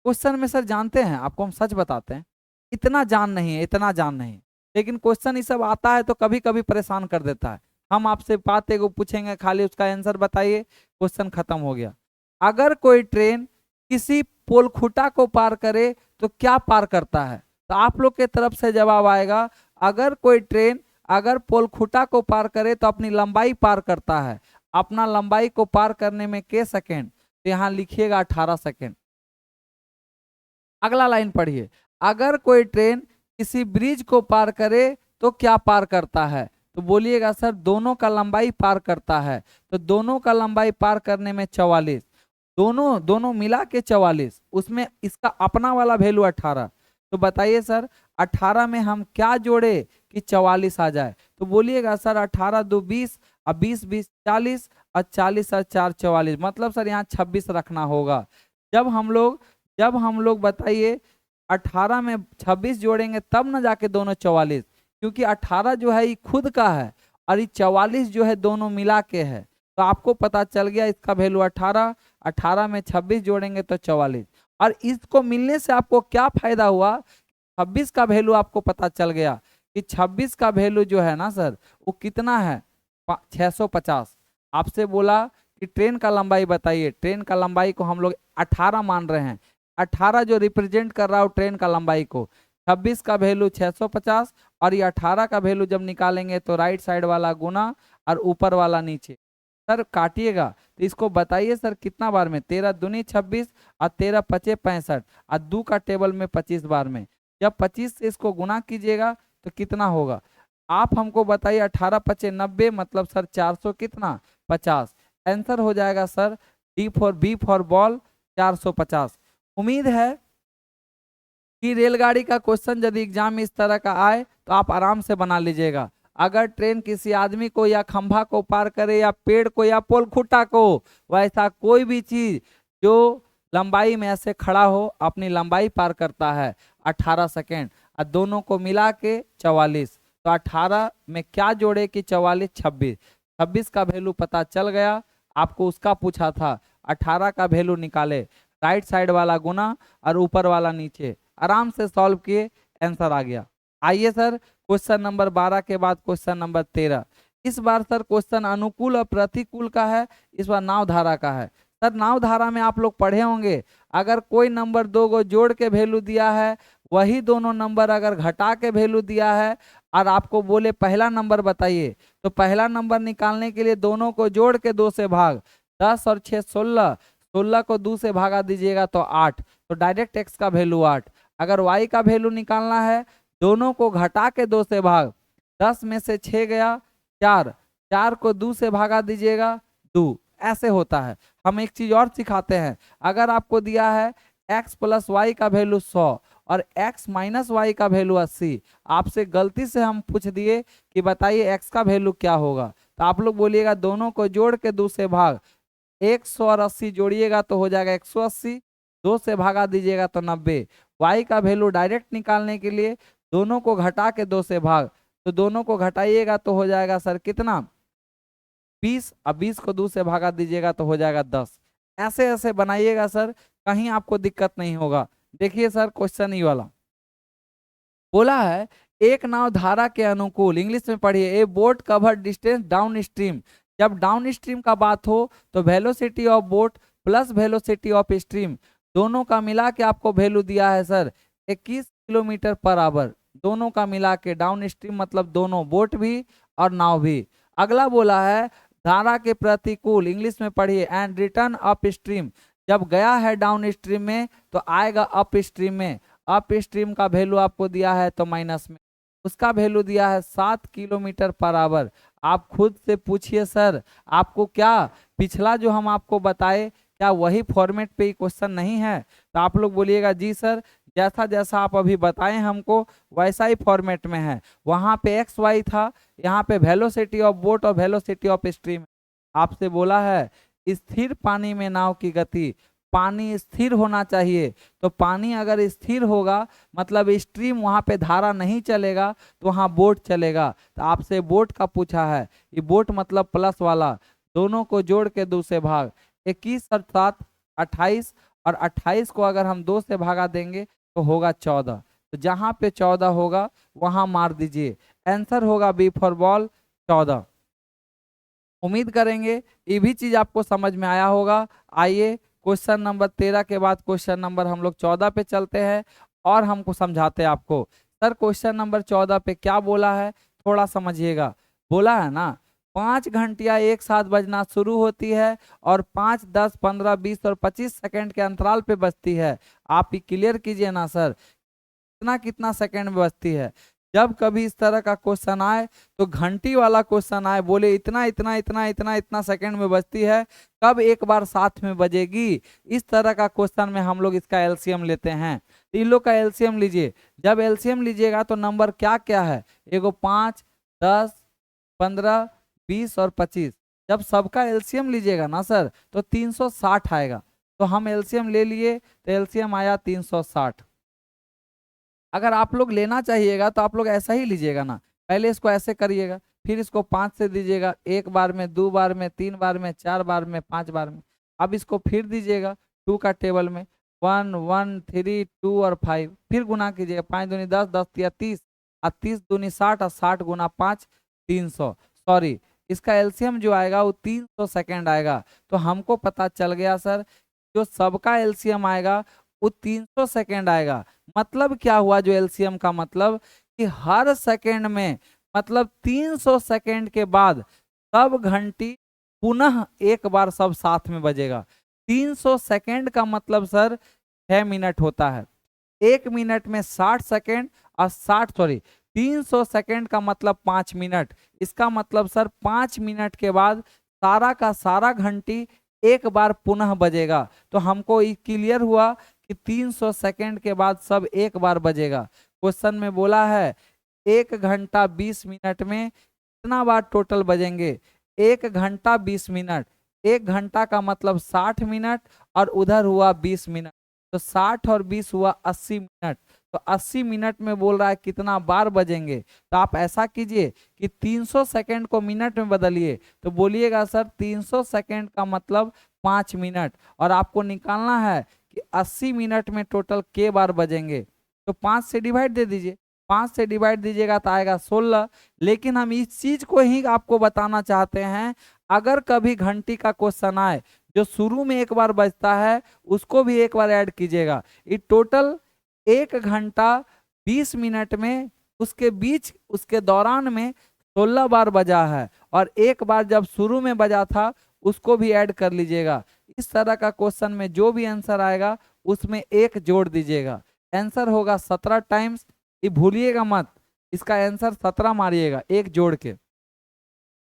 क्वेश्चन में सर जानते हैं, आपको हम सच बताते हैं, इतना जान नहीं है, इतना जान नहीं, लेकिन क्वेश्चन ये सब आता है तो कभी कभी परेशान कर देता है। हम आपसे बात एगो पूछेंगे, खाली उसका आंसर बताइए, क्वेश्चन खत्म हो गया। अगर कोई ट्रेन किसी पोल खुटा को पार करे तो क्या पार करता है? तो आप लोग के तरफ से जवाब आएगा, अगर कोई ट्रेन अगर पोल खुटा को पार करे तो अपनी लंबाई पार करता है। अपना लंबाई को पार करने में के सेकेंड? तो यहाँ लिखिएगा 18 सेकेंड। अगला लाइन पढ़िए। अगर कोई ट्रेन किसी ब्रिज को पार करे तो क्या पार करता है? तो बोलिएगा सर दोनों का लंबाई पार करता है। तो दोनों का लंबाई पार करने में 44, दोनों मिला के 44, उसमें इसका अपना वाला वैल्यू 18। तो बताइए सर 18 में हम क्या जोड़े कि 44 आ जाए? तो बोलिएगा सर 18 2 20 और 20 20 40 और 40 और 4 44, मतलब सर यहाँ 26 रखना होगा। जब हम लोग बताइए 18 में 26 जोड़ेंगे तब ना जाके दोनों 44, क्योंकि 18 जो है ये खुद का है और ये 44 जो है दोनों मिला के है। तो आपको पता चल गया इसका वैल्यू 18, 18 में 26 जोड़ेंगे तो 44। और इसको मिलने से आपको क्या फायदा हुआ? 26 का वैल्यू आपको पता चल गया कि 26 का वैल्यू जो है ना सर वो कितना है? 650। आपसे बोला कि ट्रेन का लंबाई बताइए, ट्रेन का लंबाई को हम लोग 18 मान रहे हैं। 18 जो रिप्रेजेंट कर रहा हो ट्रेन का लंबाई को, 26 का वैल्यू 650 और ये 18 का वैल्यू जब निकालेंगे तो राइट साइड वाला गुना और ऊपर वाला नीचे। सर काटिएगा तो इसको बताइए सर कितना बार में? 13 दूनी 26 और 13 पचे 65 और 2 का टेबल में 25 बार में। जब 25 से इसको गुना कीजिएगा तो कितना होगा? आप हमको बताइए 18 पचे 90, मतलब सर 400 कितना 50। आंसर हो जाएगा sir D for B for ball 450। उम्मीद है कि रेलगाड़ी का क्वेश्चन यदि एग्जाम में इस तरह का आए तो आप आराम से बना लीजिएगा। अगर ट्रेन किसी आदमी को या खंभा को पार करे या पेड़ को या पोल खुटा को, वैसा कोई भी चीज जो लंबाई में ऐसे खड़ा हो अपनी लंबाई पार करता है 18 सेकेंड और दोनों को मिला के 44। तो 18 में क्या जोड़े कि 44 26। 26 का वैल्यू पता चल गया, आपको उसका पूछा था। 18 का वैल्यू निकाले, राइट साइड वाला गुना और ऊपर वाला नीचे, आराम से सॉल्व किए, आंसर आ गया। आइए सर क्वेश्चन नंबर 12 के बाद क्वेश्चन नंबर 13। इस बार सर क्वेश्चन अनुकूल और प्रतिकूल का है, इस बार नाव धारा का है। सर नाव धारा में आप लोग पढ़े होंगे, अगर कोई नंबर दो को जोड़ के वैल्यू दिया है, वही दोनों नंबर अगर घटा के वैल्यू दिया है और आपको बोले पहला नंबर बताइए, तो पहला नंबर निकालने के लिए दोनों को जोड़ के 2 से भाग, 10 और 6 16, 16 को 2 से भागा दीजिएगा तो 8, तो डायरेक्ट x का वैल्यू 8। अगर y का वैल्यू निकालना है, दोनों को घटा के 2 से भाग, 10 में से 6 गया 4, 4 को 2 से भागा दीजिएगा 2, ऐसे होता है। हम एक चीज और सिखाते हैं, अगर आपको दिया है x प्लस वाई का वैल्यू 100 और x माइनस वाई का वैल्यू 80, आपसे गलती से हम पूछ दिए कि बताइए x का वैल्यू क्या होगा, तो आप लोग बोलिएगा दोनों को जोड़ के 2 से भाग, 100 और 80 जोड़िएगा तो हो जाएगा 180, 2 से भागा दीजिएगा तो 90। y का वैल्यू डायरेक्ट निकालने के लिए दोनों को घटा के 2 से भाग, तो दोनों को घटाइएगा तो हो जाएगा सर कितना 20, अब 20 को 2 से भागा दीजिएगा तो हो जाएगा 10। ऐसे ऐसे बनाइएगा सर, कहीं आपको दिक्कत नहीं होगा। देखिए सर क्वेश्चन ये वाला बोला है, एक नाव धारा के अनुकूल, इंग्लिश में पढ़िए, ए boat cover distance down stream. जब डाउन स्ट्रीम का बात हो तो velocity of boat plus velocity of stream दोनों का मिला के आपको वैल्यू दिया है सर 21 किलोमीटर पर आवर। दोनों का मिला के डाउन स्ट्रीम मतलब दोनों बोट भी और नाव भी। अगला बोला है धारा के प्रतिकूल, इंग्लिश में पढ़िए, एंड रिटर्न अप स्ट्रीम, जब गया है डाउन स्ट्रीम में तो आएगा अप स्ट्रीम में। अप स्ट्रीम का वैल्यू आपको दिया है तो माइनस में, उसका वैल्यू दिया है 7 किलोमीटर पर आवर। आप खुद से पूछिए सर आपको क्या पिछला जो हम आपको बताए क्या वही फॉर्मेट पे ही क्वेश्चन नहीं है? तो आप लोग बोलिएगा जी सर, जैसा जैसा आप अभी बताएं हमको वैसा ही फॉर्मेट में है। वहां पे एक्स वाई था, यहाँ पे वेलोसिटी ऑफ बोट और वेलोसिटी ऑफ स्ट्रीम। आपसे बोला है स्थिर पानी में नाव की गति, पानी स्थिर होना चाहिए। तो पानी अगर स्थिर होगा मतलब स्ट्रीम वहां पे धारा नहीं चलेगा तो वहां बोट चलेगा। तो आपसे बोट का पूछा है, ये बोट मतलब प्लस वाला, दोनों को जोड़ के 2 से भाग, 21 और 7 28, और 28 को अगर हम 2 से भागा देंगे तो होगा 14। तो जहां पे 14 होगा वहां मार दीजिए, आंसर होगा बी फॉर बॉल 14। उम्मीद करेंगे ये भी चीज आपको समझ में आया होगा। आइए क्वेश्चन नंबर 13 के बाद क्वेश्चन नंबर हम लोग 14 पे चलते हैं और हमको समझाते हैं आपको। सर क्वेश्चन नंबर 14 पे क्या बोला है थोड़ा समझिएगा। बोला है ना 5 घंटियां एक साथ बजना शुरू होती है और 5, 10, 15, 20 और 25 सेकंड के अंतराल पे बजती है। आप ही क्लियर कीजिए ना सर, कितना कितना सेकंड में बजती है। जब कभी इस तरह का क्वेश्चन आए तो घंटी वाला क्वेश्चन आए, बोले इतना इतना इतना इतना इतना सेकंड में बजती है, कब एक बार साथ में बजेगी, इस तरह का क्वेश्चन में हम लोग इसका एलसीएम लेते हैं। तो इन लोग का एलसीएम लीजिए। जब एलसीएम लीजिएगा तो नंबर क्या क्या है, एगो 5, 10, 15, 20 और 25। जब सबका एलसीएम लीजिएगा ना सर तो 360 आएगा। तो हम एलसीएम ले लिए तो एलसीएम आया 360। अगर आप लोग लेना चाहिएगा तो आप लोग ऐसा ही लीजिएगा ना, पहले इसको ऐसे करिएगा, फिर इसको 5 से दीजिएगा, 1 बार में, 2 बार में, 3 बार में, 4 बार में, 5 बार में। अब इसको फिर दीजिएगा 2 का टेबल में, 1 1 3 2 और 5, फिर गुना कीजिएगा, 5 दूनी 10, 10 तिया 30, और 30 दूनी 60, और 60 गुना 5 300। सॉरी, इसका एलसीएम जो आएगा वो 300 सेकेंड आएगा। तो हमको पता चल गया सर जो सबका एलसीएम आएगा वो 300 सेकेंड आएगा। मतलब क्या हुआ जो एलसीएम का मतलब कि हर सेकेंड में मतलब 300 सेकेंड के बाद सब घंटी पुनः एक बार सब साथ में बजेगा। 300 सेकेंड का मतलब सर 6 मिनट होता है, 1 मिनट में 60 सेकेंड, और 300 सेकेंड का मतलब 5 मिनट। इसका मतलब सर 5 मिनट के बाद सारा का सारा घंटी एक बार पुनः बजेगा। तो हमको ये क्लियर हुआ कि 300 सेकेंड के बाद सब एक बार बजेगा। क्वेश्चन में बोला है 1 घंटा 20 मिनट में कितना बार टोटल बजेंगे, 1 घंटा 20 मिनट, 1 घंटा का मतलब 60 मिनट और उधर हुआ 20 मिनट, तो 60 और 20 हुआ 80 मिनट। तो 80 मिनट में बोल रहा है कितना बार बजेंगे। तो आप ऐसा कीजिए कि 300 सेकेंड को मिनट में बदलिए, तो बोलिएगा सर 300 सेकेंड का मतलब 5 मिनट, और आपको निकालना है कि 80 मिनट में टोटल के बार बजेंगे। तो 5 से डिवाइड दे दीजिए, 5 से डिवाइड दीजिएगा तो आएगा 16। लेकिन हम इस चीज को ही आपको बताना चाहते हैं, अगर कभी घंटी का क्वेश्चन आए जो शुरू में एक बार बजता है उसको भी एक बार ऐड कीजिएगा। ये टोटल 1 घंटा 20 मिनट में उसके बीच उसके दौरान में 16 बार बजा है, और एक बार जब शुरू में बजा था उसको भी ऐड कर लीजिएगा। इस तरह का क्वेश्चन में जो भी आंसर आएगा उसमें 1 जोड़ दीजिएगा। आंसर होगा 17 टाइम्स, ये भूलिएगा मत, इसका आंसर 17 मारिएगा 1 जोड़ के।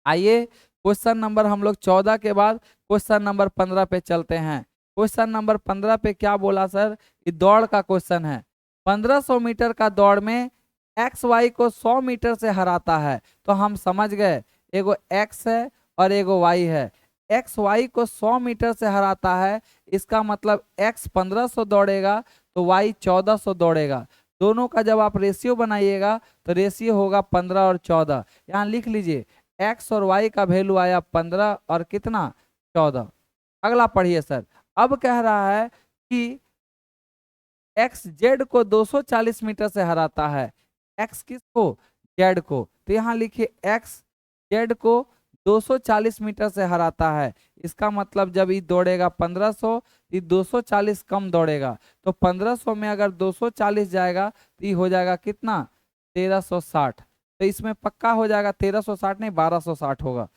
आइए क्वेश्चन नंबर हम लोग 14 के बाद क्वेश्चन नंबर 15 पे चलते हैं। क्वेश्चन नंबर 15 पे क्या बोला सर, ये दौड़ का क्वेश्चन है। 1500 मीटर का दौड़ में एक्स वाई को 100 मीटर से हराता है। तो हम समझ गए एगो एक्स है और एगो वाई है। एक्स वाई को 100 मीटर से हराता है, इसका मतलब एक्स 1500 दौड़ेगा तो वाई 1400 दौड़ेगा। दोनों का जब आप रेशियो बनाइएगा तो रेशियो होगा 15 और 14। यहाँ लिख लीजिए एक्स और वाई का वैल्यू आया 15 और कितना 14। अगला पढ़िए सर, अब कह रहा है कि एक्स जेड को 240 मीटर से हराता है। एक्स किसको, जेड को। तो यहाँ लिखिए एक्स जेड को 240 मीटर से हराता है, इसका मतलब जब ये दौड़ेगा 1500, ये 240 कम दौड़ेगा। तो 1500 में अगर 240 जाएगा तो ये हो जाएगा कितना 1360। तो इसमें पक्का हो जाएगा 1360 नहीं 1260 होगा।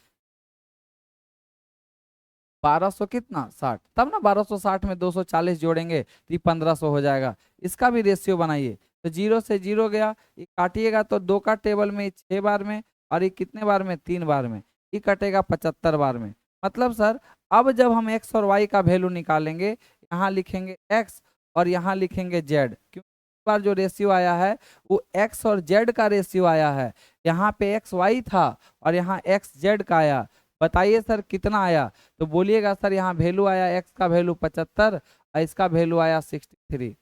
1200 कितना 60, तब ना 1260 में 240 जोड़ेंगे तो ये 1500 हो जाएगा। इसका भी रेशियो बनाइए। तो 0 से 0 गया, ये काटिएगा तो 2 का टेबल में 6 बार में, और ये कितने बार में 3 बार में, ये कटेगा 75 बार में। मतलब सर अब जब हम x और y का वैल्यू निकालेंगे, यहाँ लिखेंगे x और यहाँ लिखेंगे z, क्योंकि इस बार जो रेशियो आया है वो x और z का रेशियो आया है। यहाँ पे x y था और यहाँ x z का आया। बताइए सर कितना आया, तो बोलिएगा सर यहाँ वैल्यू आया x का वैल्यू 75 और इसका वैल्यू आया 63।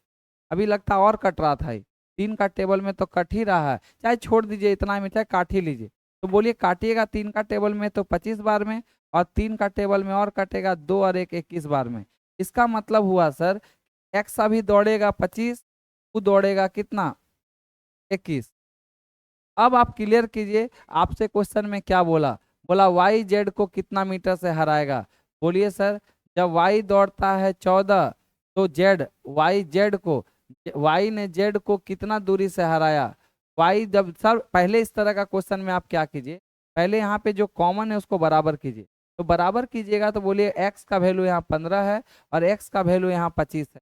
अभी लगता और कट रहा था, 3 का टेबल में तो कट ही रहा है, चाहे छोड़ दीजिए इतना में, चाहे काट ही लीजिए। तो बोलिए काटिएगा 3 का टेबल में तो 25 बार में, और 3 का टेबल में और कटेगा 2 और 1 21 बार में। इसका मतलब हुआ सर x अभी दौड़ेगा 25, वो दौड़ेगा कितना 21। अब आप क्लियर कीजिए, आपसे क्वेश्चन में क्या बोला, बोला वाई जेड को कितना मीटर से हराएगा। बोलिए सर जब वाई दौड़ता है 14 तो जेड वाई जेड को वाई ने जेड को कितना दूरी से हराया। वाई जब सर पहले इस तरह का क्वेश्चन में आप क्या कीजिए, पहले यहाँ पे जो कॉमन है उसको बराबर कीजिए। तो बराबर कीजिएगा तो बोलिए x का वैल्यू यहाँ 15 है और x का वैल्यू यहाँ 25 है।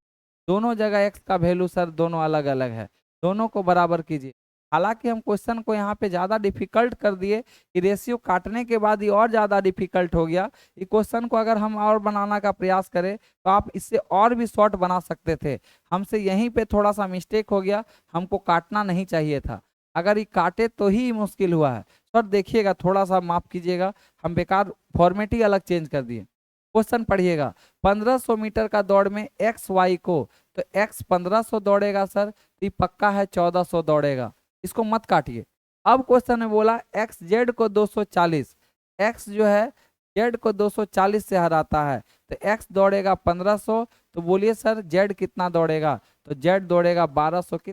दोनों जगह x का वैल्यू सर दोनों अलग अलग है, दोनों को बराबर कीजिए। हालांकि हम क्वेश्चन को यहाँ पे ज़्यादा डिफिकल्ट कर दिए कि रेशियो काटने के बाद ये और ज़्यादा डिफिकल्ट हो गया। ये क्वेश्चन को अगर हम और बनाना का प्रयास करें तो आप इससे और भी शॉर्ट बना सकते थे। हमसे यहीं पे थोड़ा सा मिस्टेक हो गया, हमको काटना नहीं चाहिए था, अगर ये काटे तो ही मुश्किल हुआ है। सर देखिएगा थोड़ा सा माफ कीजिएगा, हम बेकार फॉर्मेट ही अलग चेंज कर दिए। क्वेश्चन पढ़िएगा, 1500 मीटर का दौड़ में एक्स वाई को, तो एक्स 1500 दौड़ेगा सर, तो ये पक्का है 1400 दौड़ेगा, इसको मत काटिए। अब क्वेश्चन में बोला एक्स जेड को 240, एक्स जो है जेड को 240 से हराता है, तो एक्स दौड़ेगा 1500, तो बोलिए सर जेड कितना दौड़ेगा, तो जेड दौड़ेगा 1200 की।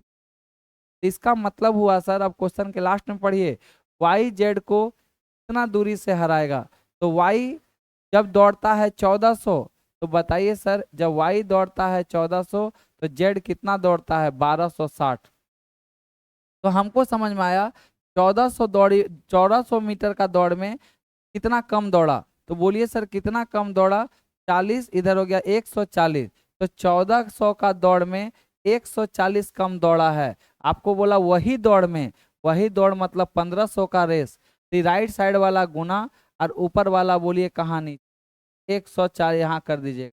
इसका मतलब हुआ सर, अब क्वेश्चन के लास्ट में पढ़िए, वाई जेड को कितना दूरी से हराएगा। तो वाई जब दौड़ता है 1400, तो बताइए सर जब वाई दौड़ता है 1400 तो जेड कितना दौड़ता है 1260। तो हमको समझ में आया 1400 मीटर का दौड़ में कितना कम दौड़ा। तो बोलिए सर कितना कम दौड़ा, 40 इधर हो गया 140, तो 1400 का दौड़ में 140 कम दौड़ा है। आपको बोला वही दौड़ में, वही दौड़ मतलब 1500 का रेस, तो राइट साइड वाला गुना और ऊपर वाला बोलिए कहानी 104 यहाँ कर दीजिएगा।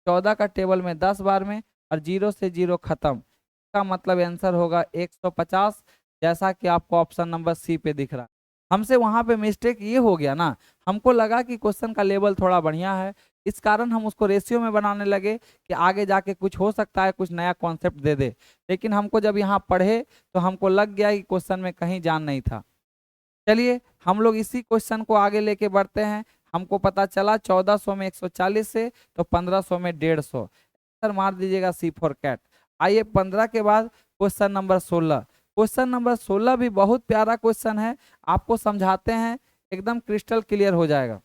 14 का टेबल में 10 बार में और 0 से 0 खत्म, इसका मतलब आंसर होगा 150, जैसा कि आपको ऑप्शन नंबर सी पे दिख रहा है। हमसे वहां पे मिस्टेक ये हो गया ना, हमको लगा कि क्वेश्चन का लेवल थोड़ा बढ़िया है, इस कारण हम उसको रेशियो में बनाने लगे कि आगे जाके कुछ हो सकता है, कुछ नया कॉन्सेप्ट दे दे। लेकिन हमको जब यहाँ पढ़े तो हमको लग गया कि क्वेश्चन में कहीं जान नहीं था। चलिए हम लोग इसी क्वेश्चन को आगे लेके बढ़ते हैं। हमको पता चला 1400 में 140 से, तो 1500 में 150, सर मार दीजिएगा सी फॉर कैट। आइए 15 के बाद क्वेश्चन नंबर 16। क्वेश्चन नंबर 16 भी बहुत प्यारा क्वेश्चन है, आपको समझाते हैं एकदम क्रिस्टल क्लियर हो जाएगा।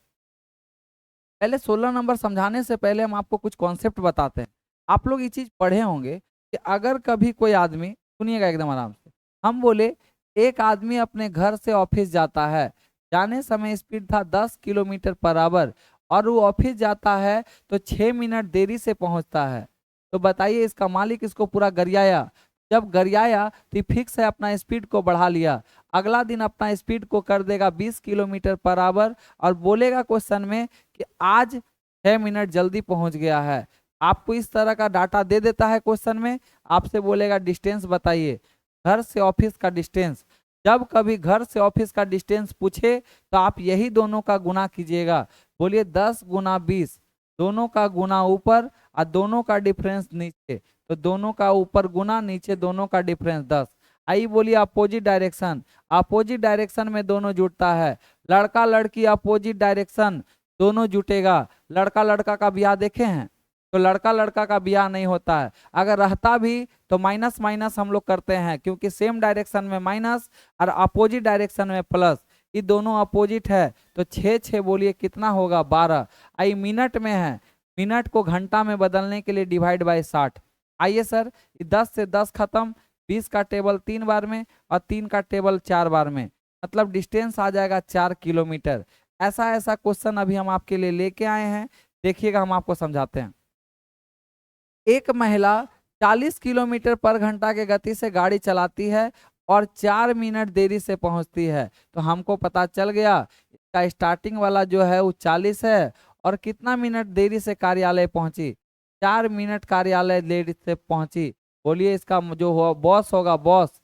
पहले 16 नंबर समझाने से पहले हम आपको कुछ कॉन्सेप्ट बताते हैं। आप लोग ये चीज पढ़े होंगे कि अगर कभी कोई आदमी, सुनिएगा एकदम आराम से, हम बोले एक आदमी अपने घर से ऑफिस जाता है, जाने समय स्पीड था 10 किलोमीटर पर आवर, और वो ऑफिस जाता है तो 6 मिनट देरी से पहुंचता है। तो बताइए इसका मालिक इसको पूरा गरियाया, जब गरियाया तो फिक्स है अपना स्पीड को बढ़ा लिया, अगला दिन अपना स्पीड को कर देगा 20 किलोमीटर पर आवर, और बोलेगा क्वेश्चन में कि आज 6 मिनट जल्दी पहुंच गया है। आपको इस तरह का डाटा दे देता है क्वेश्चन में, आपसे बोलेगा डिस्टेंस बताइए, घर से ऑफिस का डिस्टेंस। जब कभी घर से ऑफिस का डिस्टेंस पूछे तो आप यही दोनों का गुना कीजिएगा। बोलिए 10 गुना 20, दोनों का गुना ऊपर और दोनों का डिफरेंस नीचे, तो दोनों का ऊपर गुना नीचे दोनों का डिफरेंस 10। आइए बोलिए अपोजिट डायरेक्शन, अपोजिट डायरेक्शन में दोनों जुटता है, लड़का लड़की अपोजिट डायरेक्शन दोनों जुटेगा। लड़का लड़का का ब्याह देखे हैं, तो लड़का लड़का का ब्याह नहीं होता है, अगर रहता भी तो माइनस माइनस हम लोग करते हैं, क्योंकि सेम डायरेक्शन में माइनस और अपोजिट डायरेक्शन में प्लस, ये दोनों अपोजिट है। तो 6 6 बोलिए कितना होगा 12। आई मिनट में है, मिनट को घंटा में बदलने के लिए डिवाइड बाय 60। आइए सर 10 से 10 खत्म, 20 का टेबल 3 बार में और 3 का टेबल 4 बार में, मतलब डिस्टेंस आ जाएगा 4 किलोमीटर। ऐसा ऐसा क्वेश्चन अभी हम आपके लिए लेके आए हैं, देखिएगा हम आपको समझाते हैं। एक महिला 40 किलोमीटर पर घंटा के गति से गाड़ी चलाती है और 4 मिनट देरी से पहुंचती है। तो हमको पता चल गया इसका स्टार्टिंग वाला जो है वो 40 है, और कितना मिनट देरी से कार्यालय पहुंची, 4 मिनट कार्यालय देरी से पहुंची। बोलिए इसका जो हो बॉस होगा, बॉस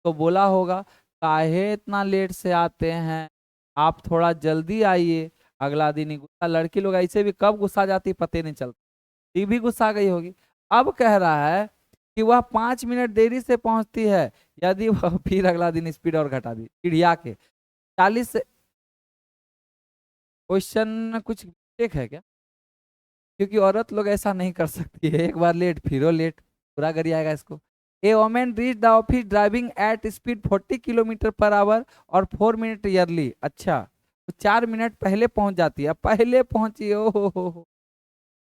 तो बोला होगा काहे इतना लेट से आते हैं, आप थोड़ा जल्दी आइए। अगला दिन ही गुस्सा, लड़की लोग ऐसे भी कब गुस्सा जाती पता नहीं चलता, ये भी गुस्सा गई होगी। अब कह रहा है कि वह 5 मिनट देरी से पहुंचती है यदि वह फिर अगला दिन स्पीड और घटा दी चिड़िया के 40 से। क्वेश्चन कुछ एक है क्या? क्योंकि औरत लोग ऐसा नहीं कर सकती है, एक बार लेट फिर लेट, पूरा करी आएगा इसको। A women reach the office driving at speed 40 kilometre per hour और 4 मिनट ईयरली। अच्छा, तो 4 मिनट पहले पहुंच जाती है, पहले पहुंची, ओ हो,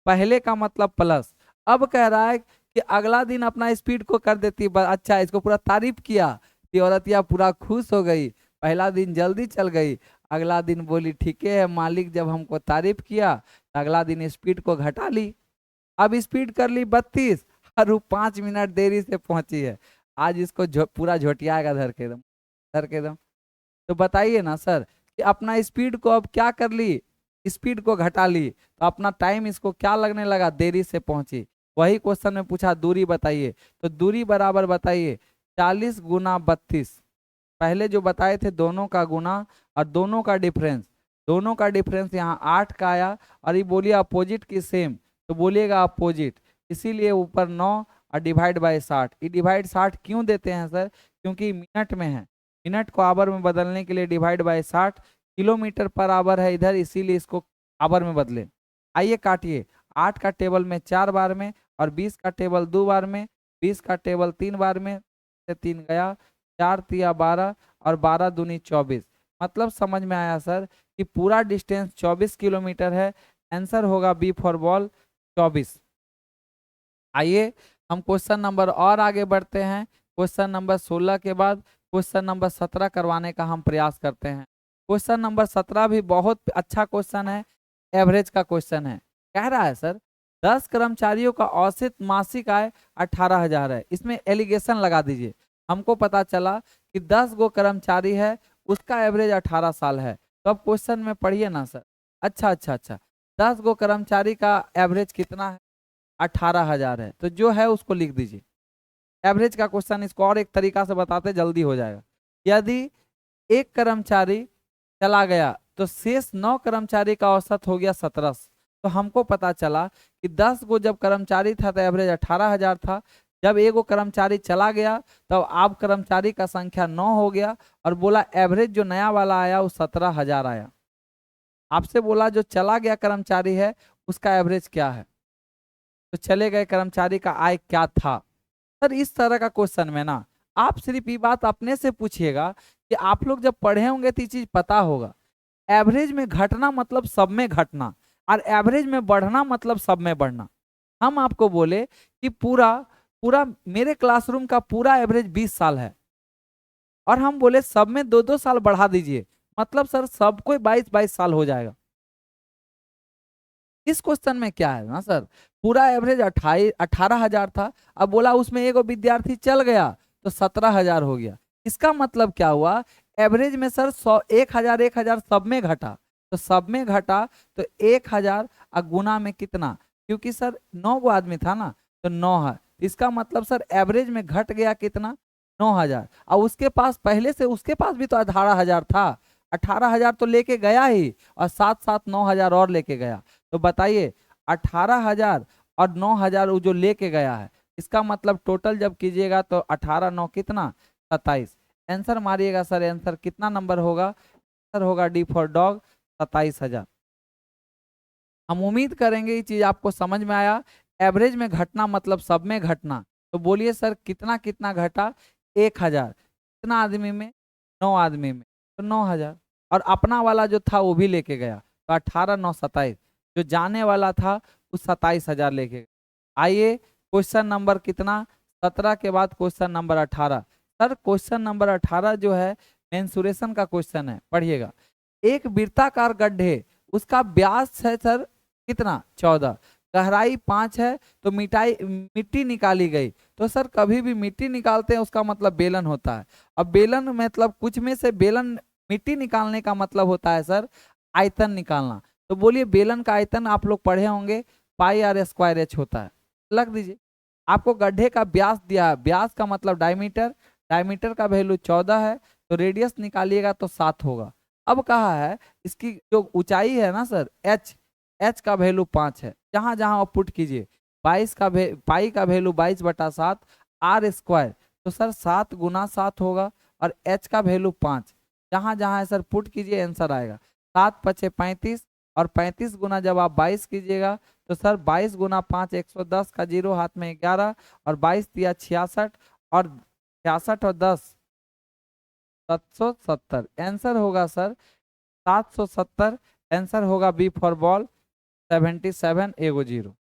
पहले का मतलब प्लस। अब कह रहा है कि अगला दिन अपना स्पीड को कर देती। अच्छा, इसको पूरा तारीफ किया कि औरत यह पूरा खुश हो गई, पहला दिन जल्दी चल गई। अगला दिन बोली ठीक है मालिक, जब हमको तारीफ किया तो अगला दिन स्पीड को घटा ली। अब स्पीड कर ली 32 और वो 5 मिनट देरी से पहुंची है। आज इसको पूरा झोटियाएगा धर के दम, धर के दम। तो बताइए ना सर कि अपना स्पीड को अब क्या कर ली, स्पीड को घटा ली, तो अपना टाइम इसको क्या लगने लगा, देरी से पहुंची। वही क्वेश्चन में पूछा दूरी बताइए, तो दूरी बराबर बताइए 40 गुना 32। पहले जो बताए थे दोनों का गुना और दोनों का डिफरेंस, दोनों का डिफरेंस यहाँ 8 का आया। और ये बोलिए अपोजिट की सेम, तो बोलिएगा अपोजिट, इसीलिए ऊपर 9 और डिवाइड बाय 60। ये डिवाइड 60 क्यों देते हैं सर, क्योंकि मिनट में है, मिनट को आवर में बदलने के लिए divide by 60। Kilometre per our है इधर, इसीलिए इसको आवर में बदले। आइए काटिए, 8 का टेबल में 4 बार में और 20 का टेबल 2 बार में, 20 का टेबल 3 बार में, से 3 गया, 4 तिया 12 और 12 दूनी 24। मतलब समझ में आया सर कि पूरा डिस्टेंस 24 किलोमीटर है। आंसर होगा बी फॉर बॉल 24। आइए हम क्वेश्चन नंबर और आगे बढ़ते हैं। क्वेश्चन नंबर 16 के बाद क्वेश्चन नंबर 17 करवाने का हम प्रयास करते हैं। क्वेश्चन नंबर 17 भी बहुत अच्छा क्वेश्चन है, एवरेज का क्वेश्चन है। कह रहा है सर 10 कर्मचारियों का औसत मासिक आय 18,000 है। इसमें एलिगेशन लगा दीजिए। हमको पता चला कि 10 गो कर्मचारी है, उसका एवरेज 18 साल है। तो अब क्वेश्चन में पढ़िए ना सर। अच्छा, 10 गो कर्मचारी का एवरेज कितना है, 18,000 है, तो जो है उसको लिख दीजिए। एवरेज का क्वेश्चन इसको और एक तरीका से बताते जल्दी हो जाएगा। यदि एक कर्मचारी चला गया तो शेष 9 कर्मचारी का औसत हो गया 17। तो हमको पता चला कि 10 गो जब कर्मचारी था तो एवरेज 18,000 था। जब एक गो कर्मचारी चला गया तब अब कर्मचारी का संख्या 9 हो गया, और बोला एवरेज जो नया वाला आया वो 17,000 आया। आपसे बोला जो चला गया कर्मचारी है उसका एवरेज क्या है, तो चले गए कर्मचारी का आय क्या था। सर इस तरह का क्वेश्चन में ना आप सिर्फ ये बात अपने से पूछिएगा कि आप लोग जब पढ़े होंगे तो ये चीज पता होगा। एवरेज में घटना मतलब सब में घटना, और एवरेज में बढ़ना मतलब सब में बढ़ना। हम आपको बोले कि पूरा पूरा मेरे क्लासरूम का पूरा एवरेज 20 साल है, और हम बोले सब में 2-2 साल बढ़ा दीजिए, मतलब सर सबको 22-22 साल हो जाएगा। इस क्वेश्चन में क्या है ना सर, पूरा एवरेज 18,000 था, अब बोला उसमें एक विद्यार्थी चल गया तो 17,000 हो गया। इसका मतलब क्या हुआ, एवरेज में सर 1,000 सब में घटा, तो सब में घटा तो 1,000 गुना में कितना, क्योंकि सर 9 गो आदमी था ना, तो 9 है। इसका मतलब सर एवरेज में घट गया कितना, 9,000। और उसके पास पहले से उसके पास भी तो 18,000 था, 18,000 तो लेके गया ही, और साथ साथ 9,000 और लेके गया। तो बताइए 18,000 और 9,000 वो जो लेके गया है, इसका मतलब टोटल जब कीजिएगा तो 18 9 कितना, 27। आंसर मारिएगा सर, आंसर कितना नंबर होगा, आंसर होगा डी फॉर डॉग 27,000। हम उम्मीद करेंगे ये चीज आपको समझ में आया। एवरेज में घटना मतलब सब में घटना, तो बोलिए सर कितना कितना घटा, 1,000। कितना आदमी में, 9 आदमी में, तो 9,000। और अपना वाला जो था वो भी लेके गया, तो 18 9 27, जो जाने वाला था वो 27,000 लेके गया। आइए क्वेश्चन नंबर कितना, 17 के बाद question number 18। Sir question number 18 जो है मेंसुरेशन का क्वेश्चन है, पढ़िएगा। एक वृत्ताकार गड्ढे, उसका व्यास है सर कितना 14, गहराई 5 है, तो मिट्टी निकाली गई। तो सर कभी भी मिट्टी निकालते हैं उसका मतलब बेलन होता है। अब बेलन मतलब कुछ में से बेलन मिट्टी निकालने का मतलब होता है सर आयतन निकालना। तो बोलिए बेलन का आयतन आप लोग पढ़े होंगे पाई आर स्क्वायर एच होता है, लग दीजिए। आपको गड्ढे का व्यास दिया है, व्यास का मतलब डायमीटर, डायमीटर का वैल्यू 14 है, तो रेडियस निकालिएगा तो 7 होगा। अब कहा है इसकी जो ऊंचाई है ना सर एच, एच का वैल्यू 5 है, जहां जहां आप पुट कीजिए 22 का पाई का वैल्यू 22/7 आर स्क्वायर, तो सर 7 गुना 7 होगा, और एच का वैल्यू 5, जहां जहां है सर पुट कीजिए आंसर आएगा 7 पचे 35, और 35 गुना जब आप 22 कीजिएगा तो सर 22 गुना 5 110 का जीरो हाथ में 11, और 22 दिया 66, और 66 और 10 770, आंसर होगा सर 770, आंसर होगा बी फॉर बॉल 77 एगो जीरो।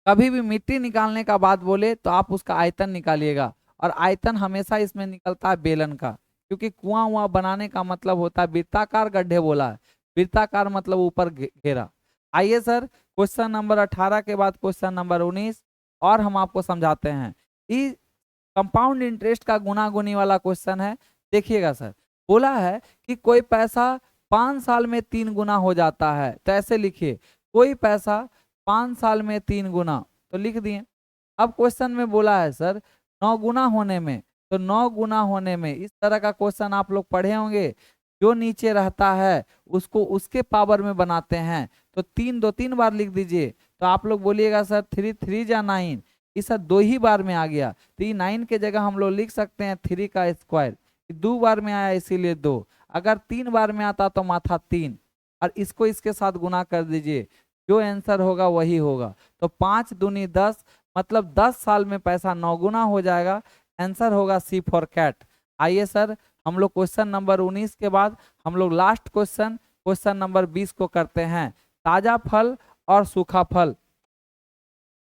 कभी भी मिट्टी निकालने का बात बोले तो आप उसका आयतन निकालिएगा, और आयतन हमेशा इसमें निकलता है बेलन का, क्योंकि कुआं वुआं बनाने का मतलब होता है वृत्ताकार गड्ढे बोला है, वृत्ताकार मतलब ऊपर घेरा। आइए सर क्वेश्चन नंबर 18 के बाद क्वेश्चन नंबर 19 और हम आपको समझाते हैं। ये कंपाउंड इंटरेस्ट का गुना गुनी वाला क्वेश्चन है। देखिएगा सर, बोला है कि कोई पैसा 5 साल में 3 गुना हो जाता है, तो ऐसे लिखिए कोई पैसा 5 साल में 3 गुना, तो लिख दिए। अब क्वेश्चन में बोला है सर 9 गुना होने में, तो 9 गुना होने में इस तरह का क्वेश्चन आप लोग पढ़े होंगे, जो नीचे रहता है उसको उसके पावर में बनाते हैं, तो 3 2 3 बार लिख दीजिए। तो आप लोग बोलिएगा सर 3 3 जा 9, इस 2 ही बार में आ गया, तो 9 के जगह हम लोग लिख सकते हैं 3 का स्क्वायर, 2 बार में आया इसीलिए 2, अगर 3 बार में आता तो माथा 3, और इसको इसके साथ गुना कर दीजिए, जो आंसर होगा वही होगा। तो 5 दूनी 10, मतलब 10 साल में पैसा 9 गुना हो जाएगा, आंसर होगा सी फॉर कैट। आइए सर हम लोग क्वेश्चन नंबर 19 के बाद हम लोग लास्ट क्वेश्चन क्वेश्चन नंबर 20 को करते हैं, ताजा फल और सूखा फल।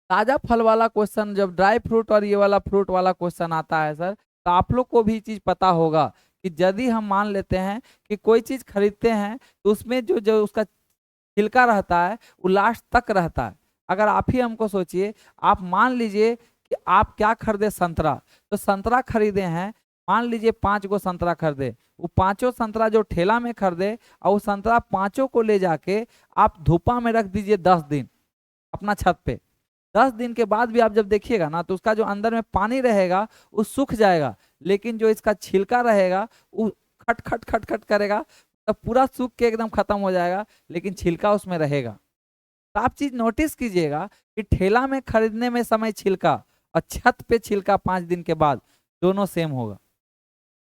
ताजा फल वाला क्वेश्चन जब ड्राई फ्रूट और ये वाला फ्रूट वाला क्वेश्चन आता है सर, तो आप लोग को भी चीज पता होगा कि यदि हम मान लेते हैं कि कोई चीज खरीदते हैं तो उसमें जो जो उसका छिलका रहता है वो लास्ट तक रहता है। अगर आप ही हमको सोचिए, आप मान लीजिए कि आप क्या खरीदे, संतरा, तो संतरा खरीदे हैं, मान लीजिए 5 गो संतरा खरीदे, वो 5 संतरा जो ठेला में खरीदे और वो संतरा 5 को ले जाके आप धूपा में रख दीजिए 10 दिन अपना छत पे। 10 दिन के बाद भी आप जब देखिएगा ना तो उसका जो अंदर में पानी रहेगा वो सूख जाएगा, लेकिन जो इसका छिलका रहेगा वो खट खट खट खट करेगा, तब पूरा सूख के एकदम खत्म हो जाएगा, लेकिन छिलका उसमें रहेगा। तो आप चीज नोटिस कीजिएगा कि ठेला में खरीदने में समय छिलका और छत पे छिलका 5 दिन के बाद दोनों सेम होगा।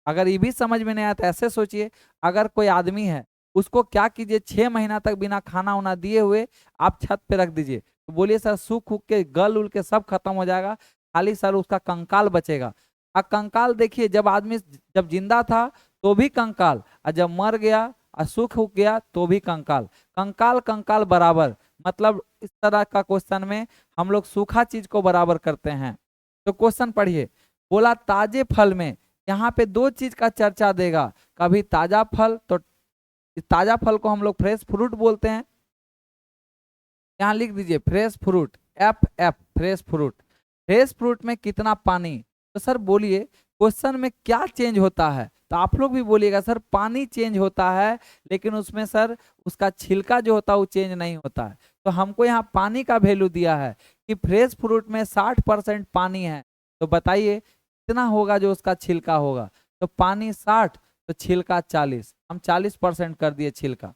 अगर ये भी समझ में नहीं आया तो ऐसे सोचिए, अगर कोई आदमी है उसको क्या कीजिए 6 महीना तक बिना खाना वाना दिए हुए आप छत पे रख दीजिए, तो बोलिए सर सूख उख के गल उल के सब खत्म हो जाएगा, खाली सर उसका कंकाल बचेगा। और कंकाल देखिए, जब आदमी जब जिंदा था तो भी कंकाल, और जब मर गया और सूख उख गया तो भी कंकाल, कंकाल कंकाल बराबर, मतलब इस तरह का क्वेश्चन में हम लोग सूखा चीज को बराबर करते हैं। तो क्वेश्चन पढ़िए, बोला ताजे फल में, यहाँ पे 2 चीज का चर्चा देगा, कभी ताजा फल, तो ताजा फल को हम लोग फ्रेश फ्रूट बोलते हैं, यहाँ लिख दीजिए fresh fruit, F F fresh fruit. Fresh fruit में कितना पानी, तो सर बोलिए क्वेश्चन में क्या चेंज होता है, तो आप लोग भी बोलिएगा सर पानी चेंज होता है, लेकिन उसमें सर उसका छिलका जो होता है वो चेंज नहीं होता है। तो हमको यहाँ पानी का वैल्यू दिया है कि फ्रेश फ्रूट में 60% पानी है, तो बताइए कितना होगा जो उसका छिलका होगा। तो पानी 60 तो छिलका 40, हम 40% कर दिए छिलका।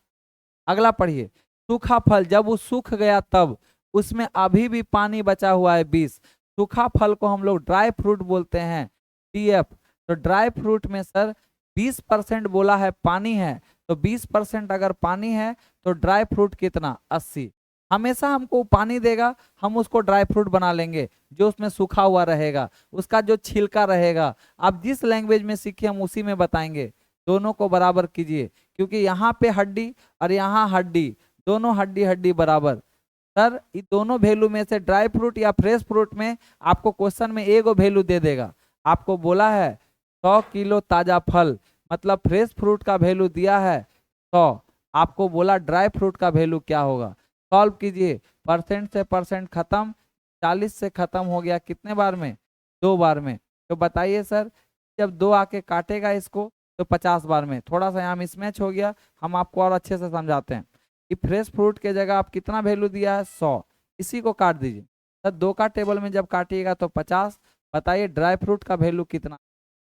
अगला पढ़िए, सूखा फल जब वो सूख गया तब उसमें अभी भी पानी बचा हुआ है 20, सूखा फल को हम लोग ड्राई फ्रूट बोलते हैं, TF। तो ड्राई फ्रूट में सर 20% बोला है पानी है, तो 20% अगर पानी है तो ड्राई फ्रूट कितना 80, हमेशा हमको पानी देगा, हम उसको ड्राई फ्रूट बना लेंगे, जो उसमें सूखा हुआ रहेगा उसका जो छिलका रहेगा, आप जिस लैंग्वेज में सीखे हम उसी में बताएंगे, दोनों को बराबर कीजिए, क्योंकि यहाँ पे हड्डी और यहाँ हड्डी, दोनों हड्डी हड्डी बराबर। सर ये दोनों वैल्यू में से ड्राई फ्रूट या फ्रेश फ्रूट में आपको क्वेश्चन में एगो वैल्यू दे देगा, आपको बोला है 100 किलो ताजा फल मतलब फ्रेश फ्रूट का वैल्यू दिया है 100, आपको बोला ड्राई फ्रूट का वैल्यू क्या होगा। सॉल्व कीजिए, परसेंट से परसेंट खत्म, 40 से खत्म हो गया कितने बार में, 2 बार में। तो बताइए सर, जब 2 आके काटेगा इसको तो 50 बार में। थोड़ा सा यहाँ मिसमैच हो गया, हम आपको और अच्छे से समझाते हैं कि फ्रेश फ्रूट के जगह आप कितना वैल्यू दिया है 100, इसी को काट दीजिए सर। 2 का टेबल में जब काटिएगा तो 50। बताइए ड्राई फ्रूट का वैल्यू कितना,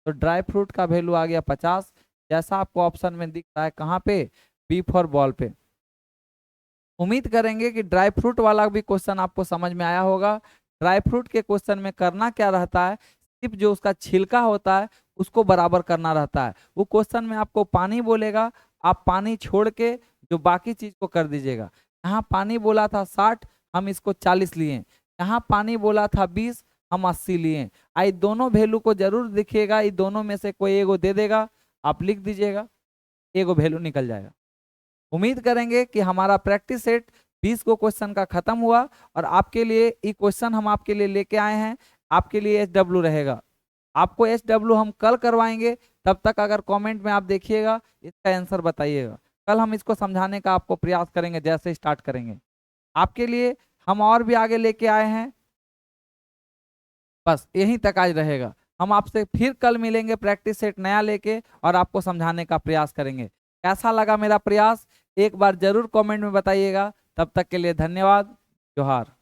तो ड्राई फ्रूट का वैल्यू आ गया 50, जैसा आपको ऑप्शन में दिख रहा है। कहाँ पे, बी फॉर बॉल पे। उम्मीद करेंगे कि ड्राई फ्रूट वाला भी क्वेश्चन आपको समझ में आया होगा। ड्राई फ्रूट के क्वेश्चन में करना क्या रहता है, सिर्फ जो उसका छिलका होता है उसको बराबर करना रहता है। वो क्वेश्चन में आपको पानी बोलेगा, आप पानी छोड़ के जो बाकी चीज को कर दीजिएगा। यहाँ पानी बोला था 60, हम इसको 40 लिए। यहाँ पानी बोला था 20, हम 80 लिए। आई दोनों वैल्यू को जरूर देखिएगा, ये दोनों में से कोई एगो दे देगा, आप लिख दीजिएगा, एगो वैल्यू निकल जाएगा। उम्मीद करेंगे कि हमारा प्रैक्टिस सेट 20 को क्वेश्चन का खत्म हुआ और आपके लिए ये क्वेश्चन हम आपके लिए लेके आए हैं। आपके लिए SW रहेगा, आपको SW हम कल करवाएंगे। तब तक अगर कमेंट में आप देखिएगा, इसका आंसर बताइएगा। कल हम इसको समझाने का आपको प्रयास करेंगे जैसे स्टार्ट करेंगे। आपके लिए हम और भी आगे लेके आए हैं, बस यहीं तक आज रहेगा। हम आपसे फिर कल मिलेंगे प्रैक्टिस सेट नया लेके और आपको समझाने का प्रयास करेंगे। कैसा लगा मेरा प्रयास, एक बार जरूर कमेंट में बताइएगा। तब तक के लिए धन्यवाद, जोहार।